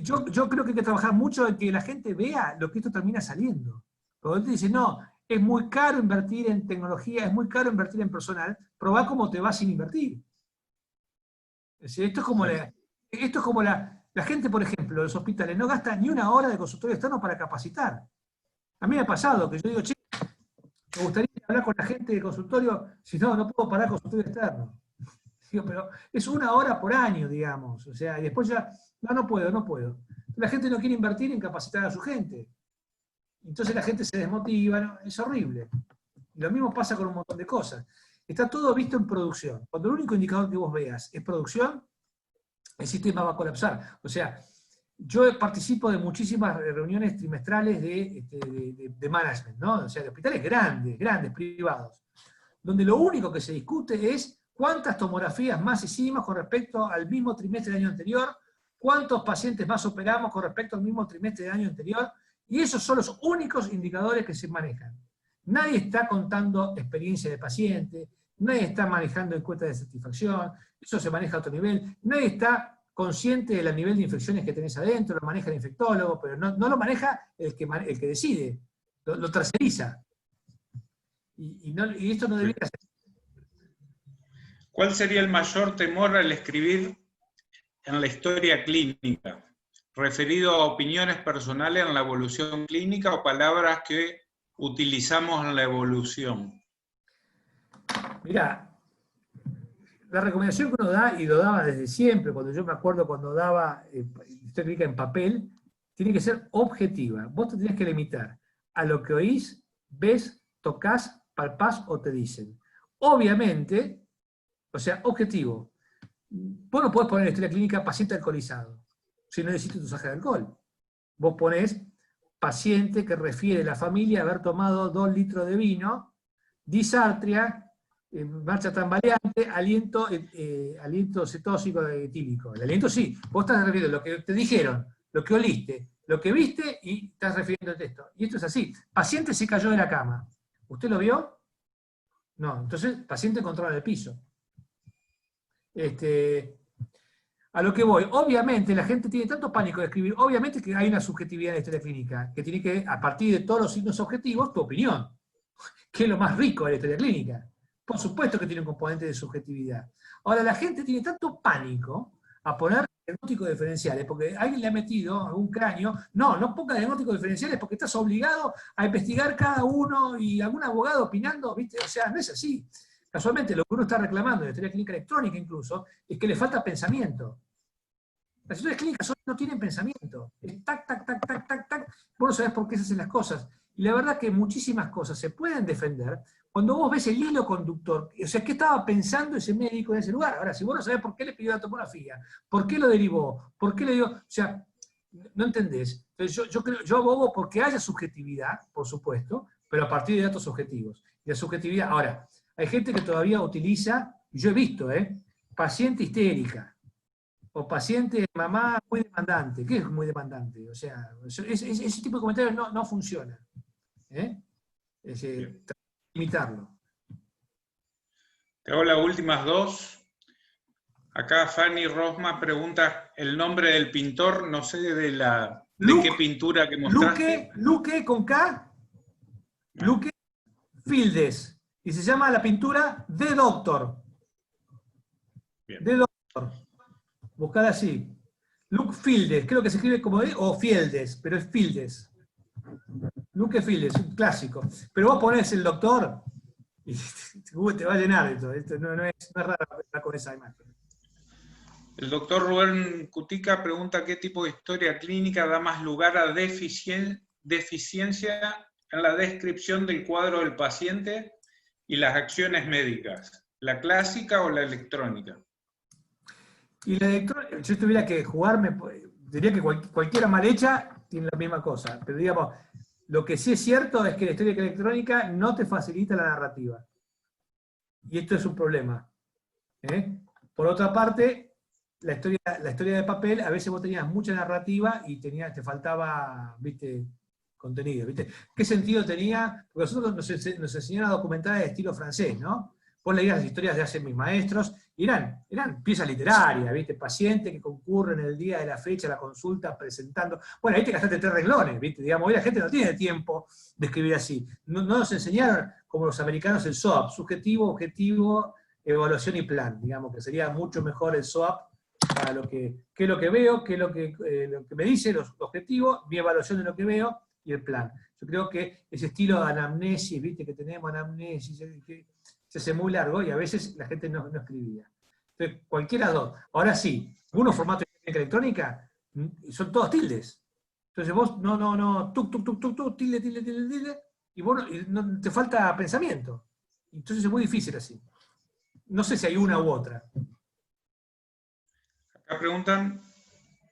yo creo que hay que trabajar mucho en que la gente vea lo que esto termina saliendo. Cuando te dice, no, es muy caro invertir en tecnología, es muy caro invertir en personal, probá cómo te va sin invertir. Es decir, esto es como la gente, por ejemplo, los hospitales no gasta ni una hora de consultorio externo para capacitar. A mí me ha pasado que yo digo, che, me gustaría hablar con la gente de consultorio, si no puedo parar consultorio externo. Digo, pero es 1 hora por año, digamos. O sea, y después ya, no puedo. La gente no quiere invertir en capacitar a su gente. Entonces la gente se desmotiva, ¿no? Es horrible. Y lo mismo pasa con un montón de cosas. Está todo visto en producción. Cuando el único indicador que vos veas es producción, el sistema va a colapsar. O sea, yo participo de muchísimas reuniones trimestrales de management, ¿no? O sea, de hospitales grandes, privados, donde lo único que se discute es cuántas tomografías más hicimos con respecto al mismo trimestre del año anterior, cuántos pacientes más operamos con respecto al mismo trimestre del año anterior, y esos son los únicos indicadores que se manejan. Nadie está contando experiencia de paciente, nadie está manejando encuestas de satisfacción, eso se maneja a otro nivel, nadie está consciente del nivel de infecciones que tenés adentro, lo maneja el infectólogo, pero no lo maneja el que decide, lo terceriza. Y esto no debería ser. ¿Cuál sería el mayor temor al escribir en la historia clínica? Referido a opiniones personales en la evolución clínica o palabras que utilizamos en la evolución. Mirá, la recomendación que uno da, y lo daba desde siempre, yo me acuerdo cuando daba historia clínica en papel, tiene que ser objetiva. Vos te tenés que limitar a lo que oís, ves, tocas, palpás o te dicen. Obviamente, o sea, objetivo. Vos no podés poner en historia clínica paciente alcoholizado, si no necesitas dosaje de alcohol. Vos ponés paciente que refiere a la familia haber tomado 2 litros de vino, disartria, marcha tambaleante, aliento cetóxico etílico. El aliento sí, vos estás refiriendo lo que te dijeron, lo que oliste, lo que viste y estás refiriendo el texto. Y esto es así. Paciente se cayó de la cama. ¿Usted lo vio? No. Entonces, paciente controla el piso. A lo que voy, obviamente la gente tiene tanto pánico de escribir, obviamente que hay una subjetividad en la historia clínica, que tiene que, a partir de todos los signos objetivos, tu opinión, que es lo más rico de la historia clínica. Por supuesto que tiene un componente de subjetividad. Ahora, la gente tiene tanto pánico a poner diagnósticos diferenciales, porque alguien le ha metido algún cráneo, no ponga diagnósticos diferenciales porque estás obligado a investigar cada uno y algún abogado opinando, ¿viste? O sea, no es así. Casualmente, lo que uno está reclamando en la historia clínica electrónica incluso, es que le falta pensamiento. Las historias clínicas no tienen pensamiento. Es tac, tac, tac, tac, tac, tac. Vos no sabés por qué se hacen las cosas. Y la verdad que muchísimas cosas se pueden defender cuando vos ves el hilo conductor. O sea, ¿qué estaba pensando ese médico en ese lugar? Ahora, si vos no sabés por qué le pidió la tomografía, por qué lo derivó, por qué le dio... O sea, no entendés. Entonces, yo abogo porque haya subjetividad, por supuesto, pero a partir de datos objetivos. Y la subjetividad... Ahora, hay gente que todavía utiliza, yo he visto, paciente histérica, o paciente mamá muy demandante. ¿Qué es muy demandante? O sea, ese tipo de comentarios no funciona. Limitarlo. Te hago las últimas dos. Acá Fanny Rosma pregunta el nombre del pintor, no sé de qué pintura que mostraste. Luque con K, Luque Fields. Y se llama la pintura The Doctor. Bien. The Doctor. Buscad así. Luke Fields, creo que se escribe como o Fields, pero es Fields. Luke Fields, un clásico. Pero vos ponés el doctor y te va a llenar esto. Esto no es raro con esa imagen. El doctor Rubén Cutica pregunta qué tipo de historia clínica da más lugar a deficiencia en la descripción del cuadro del paciente y las acciones médicas, ¿la clásica o la electrónica? Y la electrónica, si yo tuviera que jugarme, diría que cualquiera mal hecha tiene la misma cosa. Pero digamos, lo que sí es cierto es que la historia electrónica no te facilita la narrativa. Y esto es un problema. Por otra parte, la historia de papel, a veces vos tenías mucha narrativa y te faltaba, ¿viste?, contenido, ¿viste? ¿Qué sentido tenía? Porque nosotros nos enseñaron a documentar de estilo francés, ¿no? Vos leías las historias de hace mis maestros, y eran piezas literarias, ¿viste? Paciente que concurre en el día de la fecha a la consulta presentando... Bueno, ahí te gastaste 3 renglones, ¿viste? Digamos, hoy la gente no tiene tiempo de escribir así. No nos enseñaron, como los americanos, el SOAP, subjetivo, objetivo, evaluación y plan, digamos, que sería mucho mejor el SOAP para qué es lo que veo, qué es lo que me dice, los objetivos, mi evaluación de lo que veo, y el plan. Yo creo que ese estilo de anamnesis, ¿viste? Que tenemos anamnesis, que se hace muy largo y a veces la gente no escribía. Entonces, cualquiera de dos. Ahora sí, algunos formatos de electrónica son todos tildes. Entonces vos tilde, y vos te falta pensamiento. Entonces es muy difícil así. No sé si hay una u otra. Acá preguntan...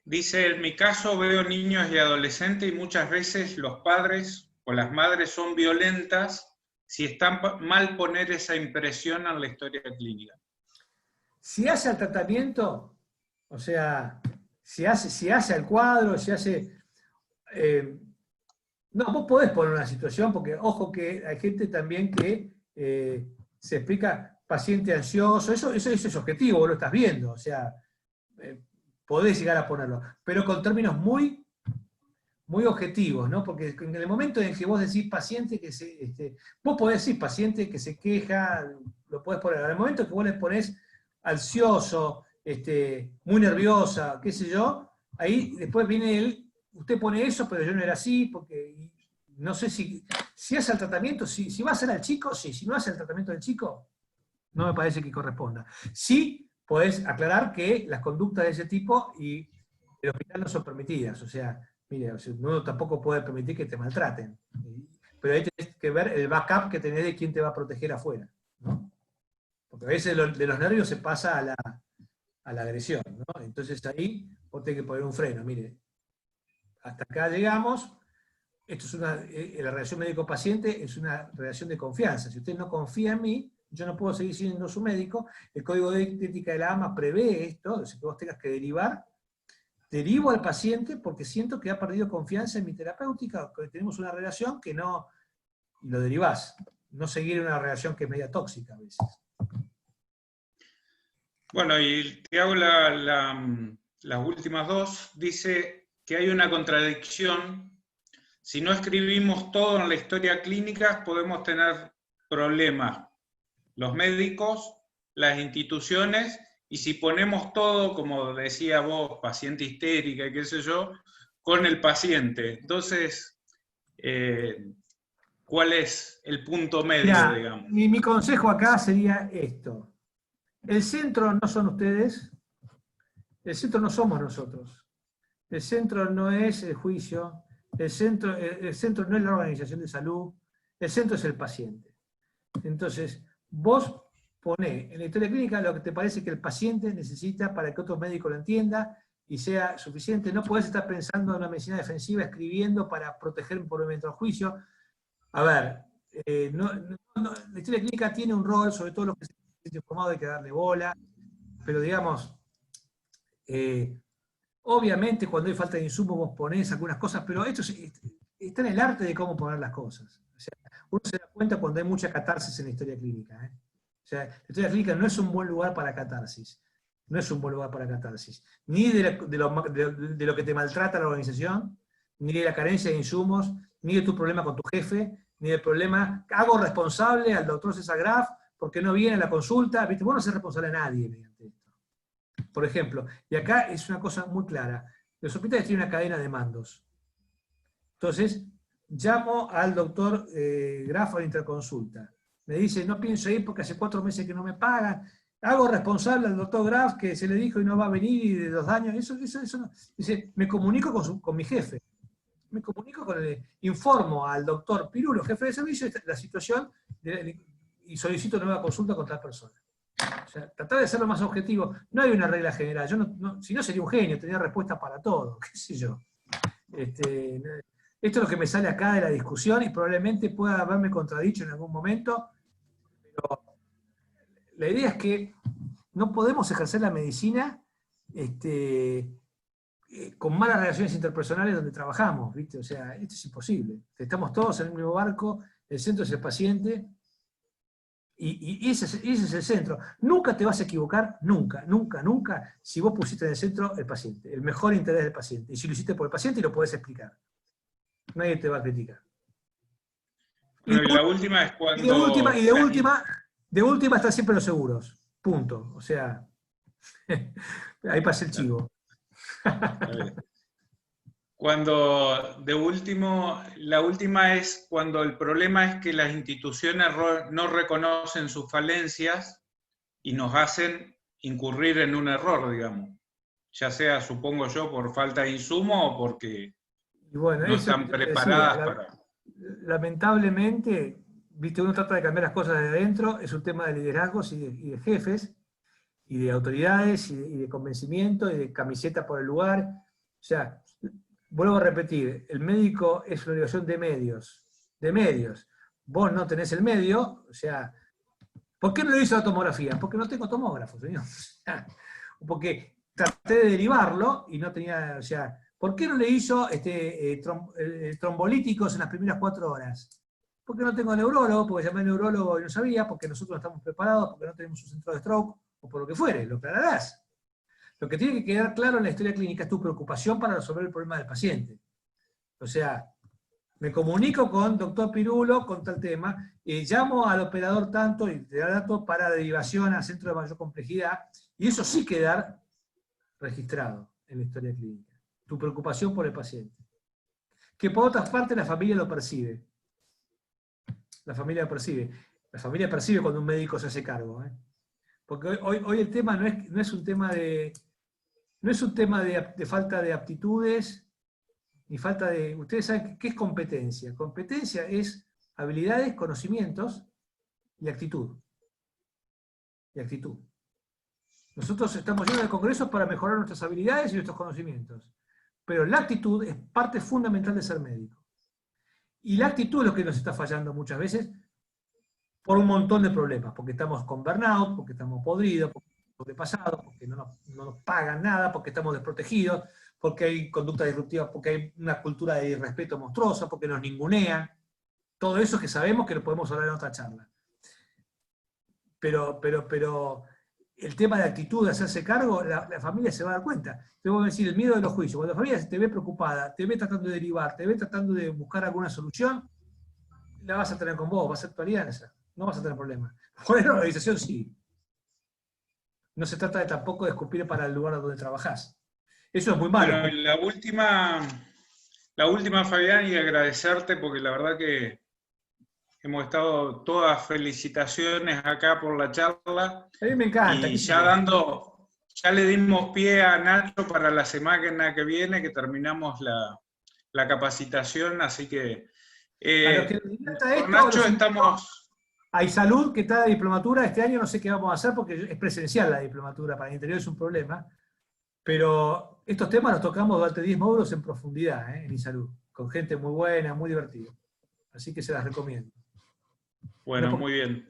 Dice, en mi caso veo niños y adolescentes y muchas veces los padres o las madres son violentas si está mal poner esa impresión en la historia clínica. Si hace el tratamiento, o sea, si hace el cuadro, si hace... no, vos podés poner una situación, porque ojo que hay gente también que se explica paciente ansioso, eso es objetivo, vos lo estás viendo, o sea... podés llegar a ponerlo, pero con términos muy, muy objetivos, ¿no? Porque en el momento en que vos decís paciente que vos podés decir paciente que se queja, lo podés poner. En el momento que vos le ponés ansioso, muy nerviosa, qué sé yo, ahí después viene usted pone eso, pero yo no era así, porque no sé si hace el tratamiento, si va a hacer al chico, sí, si no hace el tratamiento del chico, no me parece que corresponda. Sí, podés aclarar que las conductas de ese tipo y el hospital no son permitidas. O sea, mire, uno tampoco puede permitir que te maltraten. Pero ahí tenés que ver el backup que tenés de quién te va a proteger afuera, ¿no? Porque a veces de los nervios se pasa a la agresión, ¿no? Entonces ahí vos tenés que poner un freno. Mire, hasta acá llegamos. Esto es la relación médico-paciente es una relación de confianza. Si usted no confía en mí, yo no puedo seguir siendo su médico. El Código de Ética de la AMA prevé esto, es que vos tengas que derivar derivo al paciente porque siento que ha perdido confianza en mi terapéutica, que tenemos una relación que no, y lo derivás. No seguir una relación que es media tóxica a veces. Bueno, y te hago las últimas dos. Dice que hay una contradicción. Si no escribimos todo en la historia clínica, podemos tener problemas los médicos, las instituciones, y si ponemos todo, como decía vos, paciente histérica y qué sé yo, con el paciente. Entonces, ¿cuál es el punto medio, Mirá, digamos? mi consejo acá sería esto. El centro no son ustedes, el centro no somos nosotros. El centro no es el juicio, el centro no es la organización de salud, el centro es el paciente. Entonces, vos ponés en la historia clínica lo que te parece que el paciente necesita para que otro médico lo entienda y sea suficiente. No podés estar pensando en una medicina defensiva, escribiendo para proteger por el juicio. A ver, la historia clínica tiene un rol, sobre todo los que se han informado, hay que darle bola, pero digamos, obviamente cuando hay falta de insumos vos ponés algunas cosas, pero esto está en el arte de cómo poner las cosas. O sea, uno se da cuenta cuando hay mucha catarsis en la historia clínica. O sea, la historia clínica no es un buen lugar para catarsis. No es un buen lugar para catarsis. Ni de lo que te maltrata la organización, ni de la carencia de insumos, ni de tu problema con tu jefe, ni del problema, hago responsable al doctor César Graf porque no viene a la consulta. ¿Viste? Vos no sos responsable a nadie mediante esto. Por ejemplo, y acá es una cosa muy clara. Los hospitales tienen una cadena de mandos. Entonces, llamo al doctor Graf a la interconsulta. Me dice, no pienso ir porque hace 4 meses que no me pagan. Hago responsable al doctor Graf que se le dijo y no va a venir y de los daños. Eso no. Dice, me comunico con mi jefe. Me comunico informo al doctor Pirulo, jefe de servicio, de la situación y solicito nueva consulta con tal persona. O sea, tratar de ser lo más objetivo. No hay una regla general. Yo si no sería un genio, tenía respuesta para todo, qué sé yo. Esto es lo que me sale acá de la discusión y probablemente pueda haberme contradicho en algún momento, pero la idea es que no podemos ejercer la medicina con malas relaciones interpersonales donde trabajamos, ¿viste? O sea, esto es imposible. Estamos todos en el mismo barco, el centro es el paciente, y ese es el centro. Nunca te vas a equivocar, nunca, si vos pusiste en el centro el paciente, el mejor interés del paciente. Y si lo hiciste por el paciente, lo podés explicar. Nadie te va a criticar. Bueno, y la última es cuando... de última están siempre los seguros. Punto. O sea, ahí pasa el chivo. Cuando, la última es cuando el problema es que las instituciones no reconocen sus falencias y nos hacen incurrir en un error, digamos. Ya sea, supongo yo, por falta de insumo o porque no están preparadas para... Lamentablemente, viste, uno trata de cambiar las cosas desde adentro, es un tema de liderazgos y de jefes, y de autoridades, y de convencimiento, y de camiseta por el lugar. O sea, vuelvo a repetir, el médico es una obligación de medios. Vos no tenés el medio, o sea, ¿por qué no le hizo la tomografía? Porque no tengo tomógrafo, señor. Porque traté de derivarlo y no tenía, o sea, ¿por qué no le hizo trombolíticos en las primeras 4 horas? Porque no tengo neurólogo, porque llamé al neurólogo y no sabía, porque nosotros no estamos preparados, porque no tenemos un centro de stroke, o por lo que fuere, lo aclararás. Lo que tiene que quedar claro en la historia clínica es tu preocupación para resolver el problema del paciente. O sea, me comunico con doctor Pirulo con tal tema, llamo al operador tanto y te da datos para derivación a centro de mayor complejidad, y eso sí quedar registrado en la historia clínica. Tu preocupación por el paciente. Que por otra parte la familia lo percibe. La familia lo percibe. La familia percibe cuando un médico se hace cargo. Porque hoy el tema no es un tema de falta de aptitudes, ni falta de... Ustedes saben qué es competencia. Competencia es habilidades, conocimientos y actitud. Nosotros estamos llenos de congresos para mejorar nuestras habilidades y nuestros conocimientos. Pero la actitud es parte fundamental de ser médico. Y la actitud es lo que nos está fallando muchas veces por un montón de problemas. Porque estamos con burnout, porque estamos podridos, porque estamos sobrepasados, porque no nos pagan nada, porque estamos desprotegidos, porque hay conducta disruptiva, porque hay una cultura de irrespeto monstruosa, porque nos ningunean. Todo eso que sabemos que lo podemos hablar en otra charla. Pero el tema de actitud, de hacerse cargo, la familia se va a dar cuenta. Te voy a decir, el miedo de los juicios. Cuando la familia te ve preocupada, te ve tratando de derivar, te ve tratando de buscar alguna solución, la vas a tener con vos, va a ser tu alianza. No vas a tener problemas. Por la organización sí. No se trata de tampoco de escupir para el lugar donde trabajás. Eso es muy malo. Bueno, la última, Fabián, y agradecerte porque la verdad que hemos estado todas felicitaciones acá por la charla. A mí me encanta. Y ya le dimos pie a Nacho para la semana que viene, que terminamos la capacitación, así que con Nacho estamos... Hay salud, que está la diplomatura. Este año no sé qué vamos a hacer porque es presencial la diplomatura, para el interior es un problema. Pero estos temas los tocamos durante 10 módulos en profundidad, en salud, con gente muy buena, muy divertida. Así que se las recomiendo. Bueno, muy bien.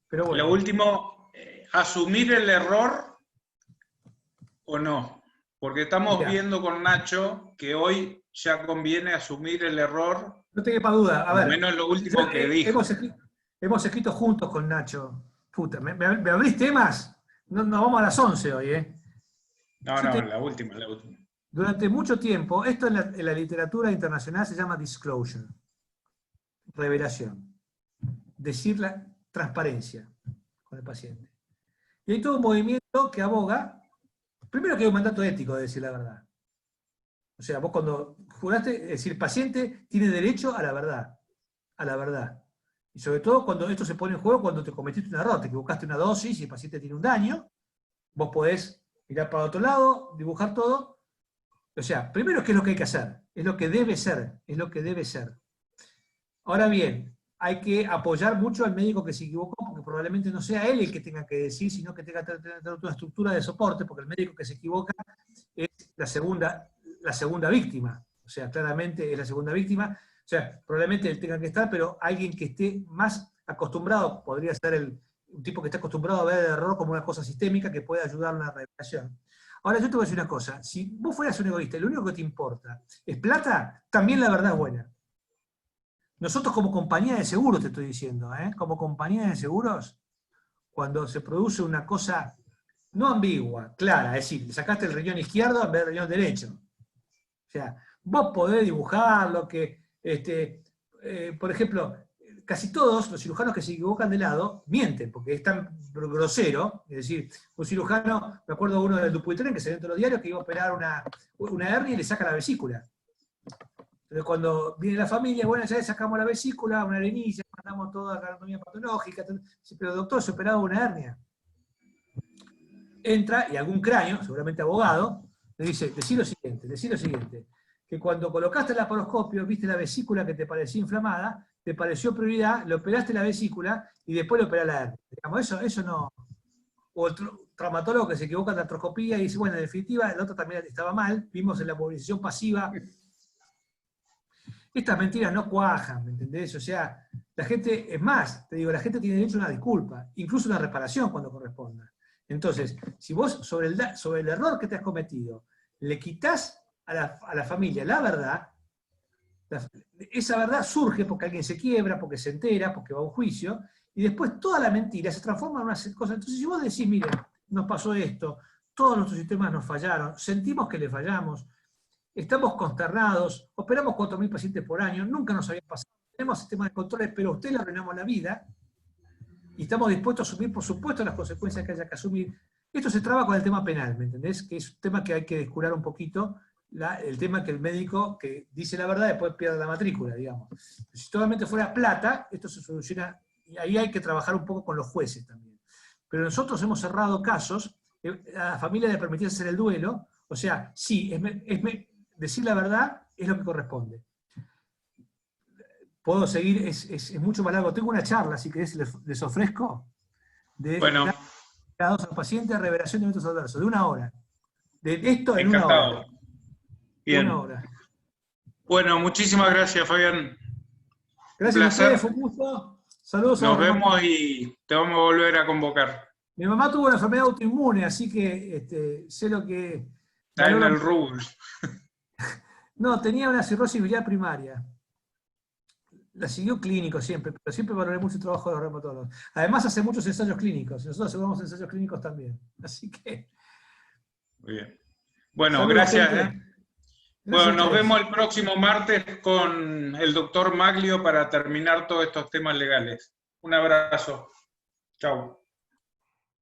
Pero bueno. Lo último, ¿asumir el error o no? Porque estamos viendo con Nacho que hoy ya conviene asumir el error. No te quepa duda. A ver, al menos lo último que dijo. Hemos escrito juntos con Nacho. Puta, ¿me abrís temas? No vamos a las 11 hoy, la última. Durante mucho tiempo, esto en la literatura internacional se llama disclosure, revelación. Decir la transparencia con el paciente. Y hay todo un movimiento que aboga, primero que hay un mandato ético de decir la verdad. O sea, vos cuando juraste, es decir, el paciente tiene derecho a la verdad. A la verdad. Y sobre todo cuando esto se pone en juego, cuando te cometiste un error, te equivocaste una dosis y el paciente tiene un daño, vos podés mirar para otro lado, dibujar todo. O sea, primero, ¿qué es lo que hay que hacer? Es lo que debe ser, es lo que debe ser. Ahora bien, hay que apoyar mucho al médico que se equivocó, porque probablemente no sea él el que tenga que decir, sino que tenga que tener una estructura de soporte, porque el médico que se equivoca es la segunda víctima. O sea, claramente es la segunda víctima. O sea, probablemente él tenga que estar, pero alguien que esté más acostumbrado, podría ser un tipo que esté acostumbrado a ver el error como una cosa sistémica que puede ayudar a la revelación. Ahora, yo te voy a decir una cosa. Si vos fueras un egoísta y lo único que te importa es plata, también la verdad es buena. Nosotros como compañía de seguros, te estoy diciendo, como compañía de seguros, cuando se produce una cosa no ambigua, clara, es decir, le sacaste el riñón izquierdo en vez del riñón derecho. O sea, vos podés dibujar lo que, por ejemplo, casi todos los cirujanos que se equivocan de lado mienten, porque es tan grosero. Es decir, un cirujano, me acuerdo uno del Dupuytren que se ve en todos los diarios, que iba a operar una hernia y le saca la vesícula. Entonces cuando viene la familia, bueno, ya le sacamos la vesícula, una arenilla, mandamos toda la anatomía patológica, pero doctor, se operaba una hernia. Entra y algún cráneo, seguramente abogado, le dice, decí lo siguiente, que cuando colocaste el laparoscopio, viste la vesícula que te parecía inflamada, te pareció prioridad, le operaste la vesícula y después le operás la hernia. Digamos, eso no... O el traumatólogo que se equivoca en la artroscopía y dice, bueno, en definitiva, el otro también estaba mal, vimos en la movilización pasiva. Estas mentiras no cuajan, ¿me entendés? O sea, la gente, es más, te digo, la gente tiene derecho a una disculpa, incluso una reparación cuando corresponda. Entonces, si vos sobre el error que te has cometido le quitas a la familia la verdad, esa verdad surge porque alguien se quiebra, porque se entera, porque va a un juicio, y después toda la mentira se transforma en una cosa. Entonces, si vos decís, mire, nos pasó esto, todos nuestros sistemas nos fallaron, sentimos que le fallamos, estamos consternados, operamos 4.000 pacientes por año, nunca nos había pasado, tenemos sistemas de controles, pero a usted le arruinamos la vida, y estamos dispuestos a asumir, por supuesto, las consecuencias que haya que asumir. Esto se traba con el tema penal, ¿me entendés? Que es un tema que hay que descurar un poquito, el tema que el médico que dice la verdad después pierde la matrícula, digamos. Si totalmente fuera plata, esto se soluciona, y ahí hay que trabajar un poco con los jueces también. Pero nosotros hemos cerrado casos, a la familia le permitía hacer el duelo, o sea, sí, decir la verdad es lo que corresponde. Puedo seguir, es mucho más largo. Tengo una charla, si querés, les ofrezco, de dados al paciente, revelación de eventos adversos, de 1 hora. De esto en Encantado. 1 hora. Bien. 1 hora. Bueno, muchísimas gracias, Fabián. Gracias a ustedes, fue un gusto. Saludos a Nos vemos y te vamos a volver a convocar. Mi mamá tuvo una enfermedad autoinmune, así que sé lo que Está en el rubro. No, tenía una cirrosis biliar primaria. La siguió clínico siempre, pero siempre valoré mucho el trabajo de los reumatólogos. Además hace muchos ensayos clínicos, y nosotros hacemos ensayos clínicos también. Así que... Muy bien. Bueno, Saludos, gracias. gente. Bueno, Gracias a nos ustedes. vemos el próximo martes con el doctor Maglio para terminar todos estos temas legales. Un abrazo. Chau.